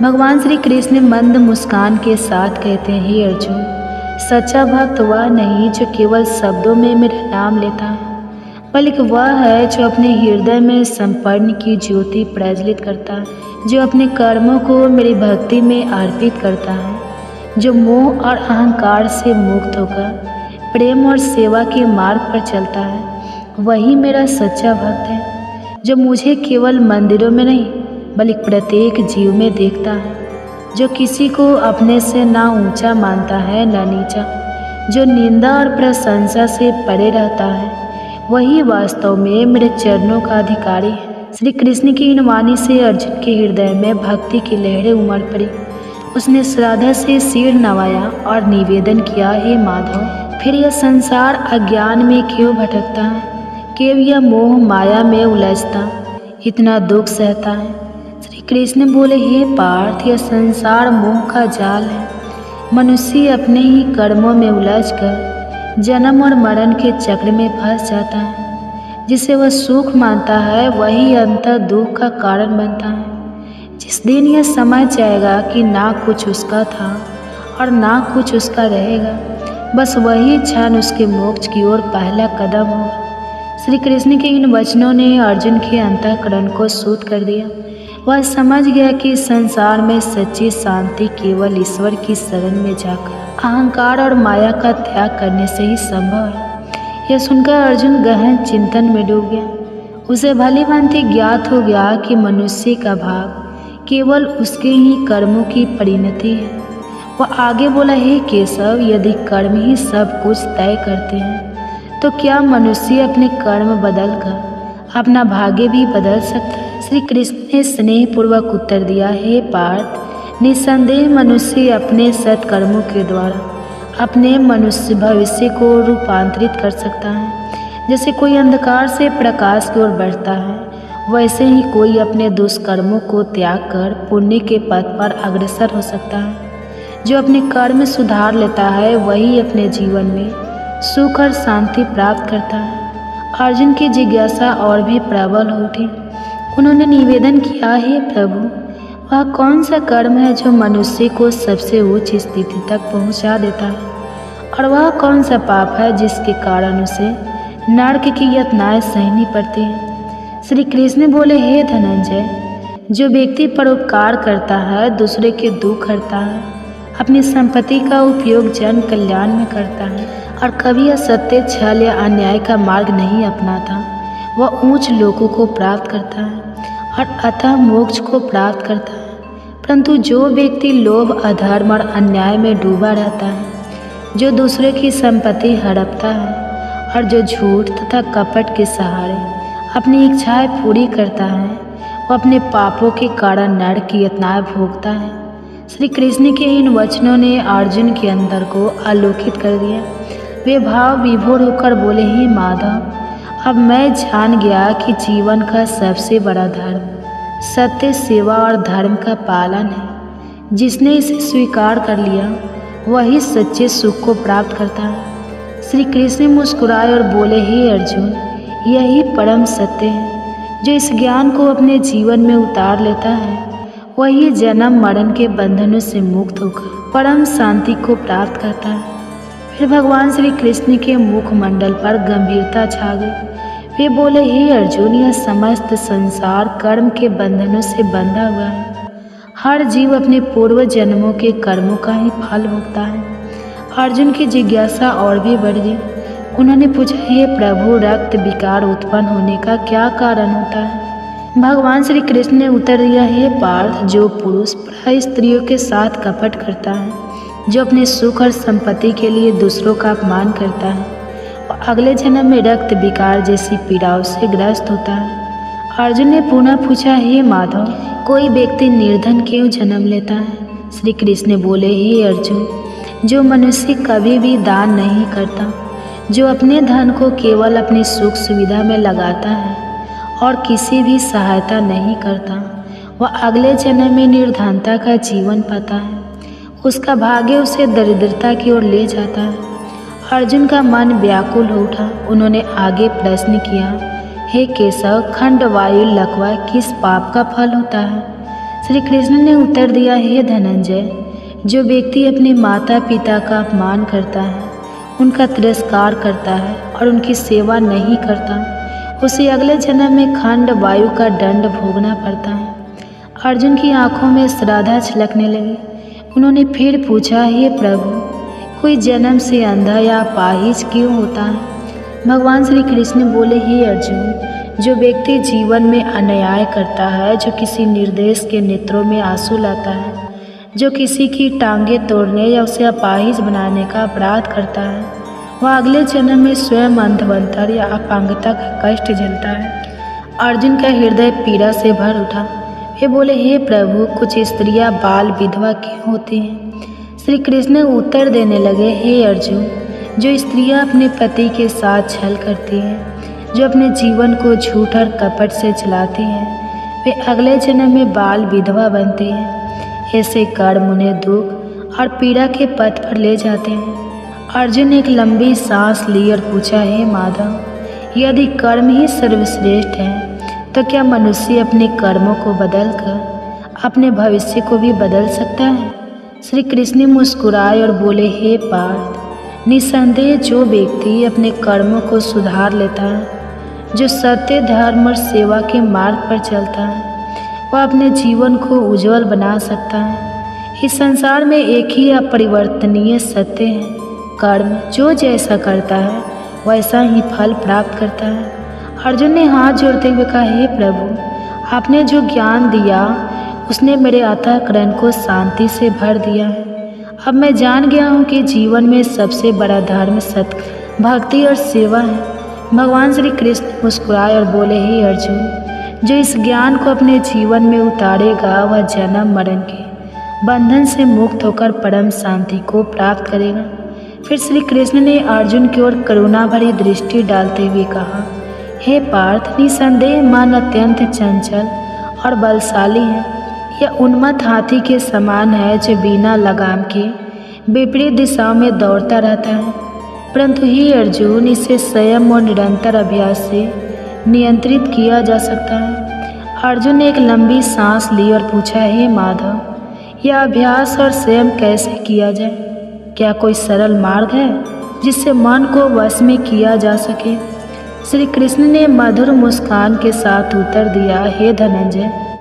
भगवान श्री कृष्ण मंद मुस्कान के साथ कहते हैं, हे अर्जुन, सच्चा भक्त वह नहीं जो केवल शब्दों में मेरा नाम लेता है, बल्कि वह है जो अपने हृदय में संपन्न की ज्योति प्रज्वलित करता है, जो अपने कर्मों को मेरी भक्ति में अर्पित करता है, जो मोह और अहंकार से मुक्त होकर प्रेम और सेवा के मार्ग पर चलता है। वही मेरा सच्चा भक्त है, जो मुझे केवल मंदिरों में नहीं बल्कि प्रत्येक जीव में देखता है, जो किसी को अपने से ना ऊंचा मानता है ना नीचा, जो निंदा और प्रशंसा से परे रहता है। वही वास्तव में मेरे चरणों का अधिकारी है। श्री कृष्ण की इन वाणी से अर्जुन के हृदय में भक्ति की लहरें उमड़ पड़ी। उसने श्रद्धा से सिर नवाया और निवेदन किया, हे माधव, फिर यह संसार अज्ञान में क्यों भटकता है, क्यों यह मोह माया में उलझता, इतना दुख सहता है। श्री कृष्ण बोले, हे पार्थ, यह संसार मोह का जाल है मनुष्य अपने ही कर्मों में उलझकर जन्म और मरण के चक्र में फंस जाता है। जिसे वह सुख मानता है वही अंतर दुख का कारण बनता है। जिस दिन यह समझ जाएगा कि ना कुछ उसका था और ना कुछ उसका रहेगा, बस वही क्षण उसके मोक्ष की ओर पहला कदम होगा। श्री कृष्ण के इन वचनों ने अर्जुन के अंतःकरण को शुद्ध कर दिया। वह समझ गया कि संसार में सच्ची शांति केवल ईश्वर की शरण में जाकर अहंकार और माया का त्याग करने से ही संभव है। यह सुनकर अर्जुन गहन चिंतन में डूब गया। उसे भली भांति ज्ञात हो गया कि मनुष्य का भाग केवल उसके ही कर्मों की परिणति है। वह आगे बोला, हे केशव, यदि कर्म ही सब कुछ तय करते हैं तो क्या मनुष्य अपने कर्म बदलकर अपना भाग्य भी बदल सकता है? श्री कृष्ण ने स्नेहपूर्वक उत्तर दिया, हे पार्थ, निस्संदेह मनुष्य अपने सत्कर्मों के द्वारा अपने मनुष्य भविष्य को रूपांतरित कर सकता है। जैसे कोई अंधकार से प्रकाश की ओर बढ़ता है, वैसे ही कोई अपने दुष्कर्मों को त्याग कर पुण्य के पथ पर अग्रसर हो सकता है। जो अपने कर्म सुधार लेता है वही अपने जीवन में सुख और शांति प्राप्त करता है। अर्जुन की जिज्ञासा और भी प्रबल हो उठी। उन्होंने निवेदन किया, हे प्रभु, वह कौन सा कर्म है जो मनुष्य को सबसे उच्च स्थिति तक पहुंचा देता है, और वह कौन सा पाप है जिसके कारण उसे नरक की यातनाएं सहनी पड़ती हैं? श्री कृष्ण बोले, हे धनंजय, जो व्यक्ति परोपकार करता है, दूसरे के दुख हरता है, अपनी संपत्ति का उपयोग जन कल्याण में करता है और कभी असत्य, छल या अन्याय का मार्ग नहीं अपनाता, वह ऊंच लोकों को प्राप्त करता है और अतः मोक्ष को प्राप्त करता है। परंतु जो व्यक्ति लोभ, अधर्म और अन्याय में डूबा रहता है, जो दूसरे की संपत्ति हड़पता है और जो झूठ तथा कपट के सहारे अपनी इच्छाएं पूरी करता है, वह अपने पापों के कारण नरक की यातनाएं भोगता है। श्री कृष्ण के इन वचनों ने अर्जुन के अंदर को आलोकित कर दिया। वे भाव विभोर होकर बोले, हे माधव, अब मैं जान गया कि जीवन का सबसे बड़ा धर्म सत्य, सेवा और धर्म का पालन है। जिसने इसे स्वीकार कर लिया वही सच्चे सुख को प्राप्त करता है। श्री कृष्ण मुस्कुराए और बोले, हे अर्जुन, यही परम सत्य है। जो इस ज्ञान को अपने जीवन में उतार लेता है वही जन्म मरण के बंधनों से मुक्त होकर परम शांति को प्राप्त करता है। फिर भगवान श्री कृष्ण के मुखमंडल पर गंभीरता छा गई। वे बोले, हे अर्जुन, यह समस्त संसार कर्म के बंधनों से बंधा हुआ है। हर जीव अपने पूर्व जन्मों के कर्मों का ही फल भोगता है। अर्जुन की जिज्ञासा और भी बढ़ गई। उन्होंने पूछा, हे प्रभु, रक्त विकार उत्पन्न होने का क्या कारण होता है? भगवान श्री कृष्ण ने उत्तर दिया, हे पार्थ, जो पुरुष प्राय स्त्रियों के साथ कपट करता है, जो अपने सुख और संपत्ति के लिए दूसरों का अपमान करता है, और अगले जन्म में रक्त विकार जैसी पीड़ाओं से ग्रस्त होता है। अर्जुन ने पुनः पूछा, हे माधव, कोई व्यक्ति निर्धन क्यों जन्म लेता है? श्री कृष्ण बोले, हे अर्जुन, जो मनुष्य कभी भी दान नहीं करता, जो अपने धन को केवल अपनी सुख सुविधा में लगाता है और किसी भी सहायता नहीं करता, वह अगले जन्म में निर्धनता का जीवन पाता है। उसका भाग्य उसे दरिद्रता की ओर ले जाता है। अर्जुन का मन व्याकुल हो उठा। उन्होंने आगे प्रश्न किया, हे केशव, खंड वायु लकवा किस पाप का फल होता है? श्री कृष्ण ने उत्तर दिया, हे धनंजय, जो व्यक्ति अपने माता पिता का अपमान करता है, उनका तिरस्कार करता है और उनकी सेवा नहीं करता, उसे अगले जन्म में खंड वायु का दंड भोगना पड़ता है। अर्जुन की आंखों में श्रद्धा छलकने लगी। उन्होंने फिर पूछा, हे प्रभु, कोई जन्म से अंधा या अपाहिज क्यों होता है? भगवान श्री कृष्ण बोले, हे अर्जुन, जो व्यक्ति जीवन में अन्याय करता है, जो किसी निर्देश के नेत्रों में आंसू लाता है, जो किसी की टांगे तोड़ने या उसे अपाहिज बनाने का अपराध करता है, वह अगले जन्म में स्वयं अंधवंतर या अपांगता का कष्ट झेलता है। अर्जुन का हृदय पीड़ा से भर उठा। वे बोले, हे प्रभु, कुछ स्त्रियां बाल विधवा क्यों होती हैं? श्री कृष्ण उत्तर देने लगे, हे अर्जुन, जो स्त्रियां अपने पति के साथ छल करती हैं, जो अपने जीवन को झूठ और कपट से चलाती हैं, वे अगले जन्म में बाल विधवा बनती हैं। ऐसे कर्म उन्हें दुख और पीड़ा के पथ पर ले जाते हैं। अर्जुन ने एक लंबी सांस ली और पूछा, हे माधव, यदि कर्म ही सर्वश्रेष्ठ है तो क्या मनुष्य अपने कर्मों को बदलकर अपने भविष्य को भी बदल सकता है? श्री कृष्ण मुस्कुराए और बोले, हे पार्थ, निसंदेह जो व्यक्ति अपने कर्मों को सुधार लेता है, जो सत्य, धर्म और सेवा के मार्ग पर चलता है, वह अपने जीवन को उज्जवल बना सकता है। इस संसार में एक ही अपरिवर्तनीय सत्य है, कर्म जो जैसा करता है वैसा ही फल प्राप्त करता है। अर्जुन ने हाथ जोड़ते हुए कहा, हे प्रभु, आपने जो ज्ञान दिया उसने मेरे अंतःकरण को शांति से भर दिया है। अब मैं जान गया हूँ कि जीवन में सबसे बड़ा धर्म सत्य, भक्ति और सेवा है। भगवान श्री कृष्ण मुस्कुराए और बोले, हे अर्जुन, जो इस ज्ञान को अपने जीवन में उतारेगा वह जन्म मरण के बंधन से मुक्त होकर परम शांति को प्राप्त करेगा। फिर श्री कृष्ण ने अर्जुन की ओर करुणा भरी दृष्टि डालते हुए कहा, हे पार्थ, निसंदेह मन अत्यंत चंचल और बलशाली है। यह उन्मत्त हाथी के समान है जो बिना लगाम के विपरीत दिशाओं में दौड़ता रहता है, परंतु हे अर्जुन, इसे संयम और निरंतर अभ्यास से नियंत्रित किया जा सकता है। अर्जुन ने एक लंबी सांस ली और पूछा, हे माधव, यह अभ्यास और संयम कैसे किया जाए? क्या कोई सरल मार्ग है जिससे मन को वश में किया जा सके? श्री कृष्ण ने मधुर मुस्कान के साथ उत्तर दिया, हे धनंजय,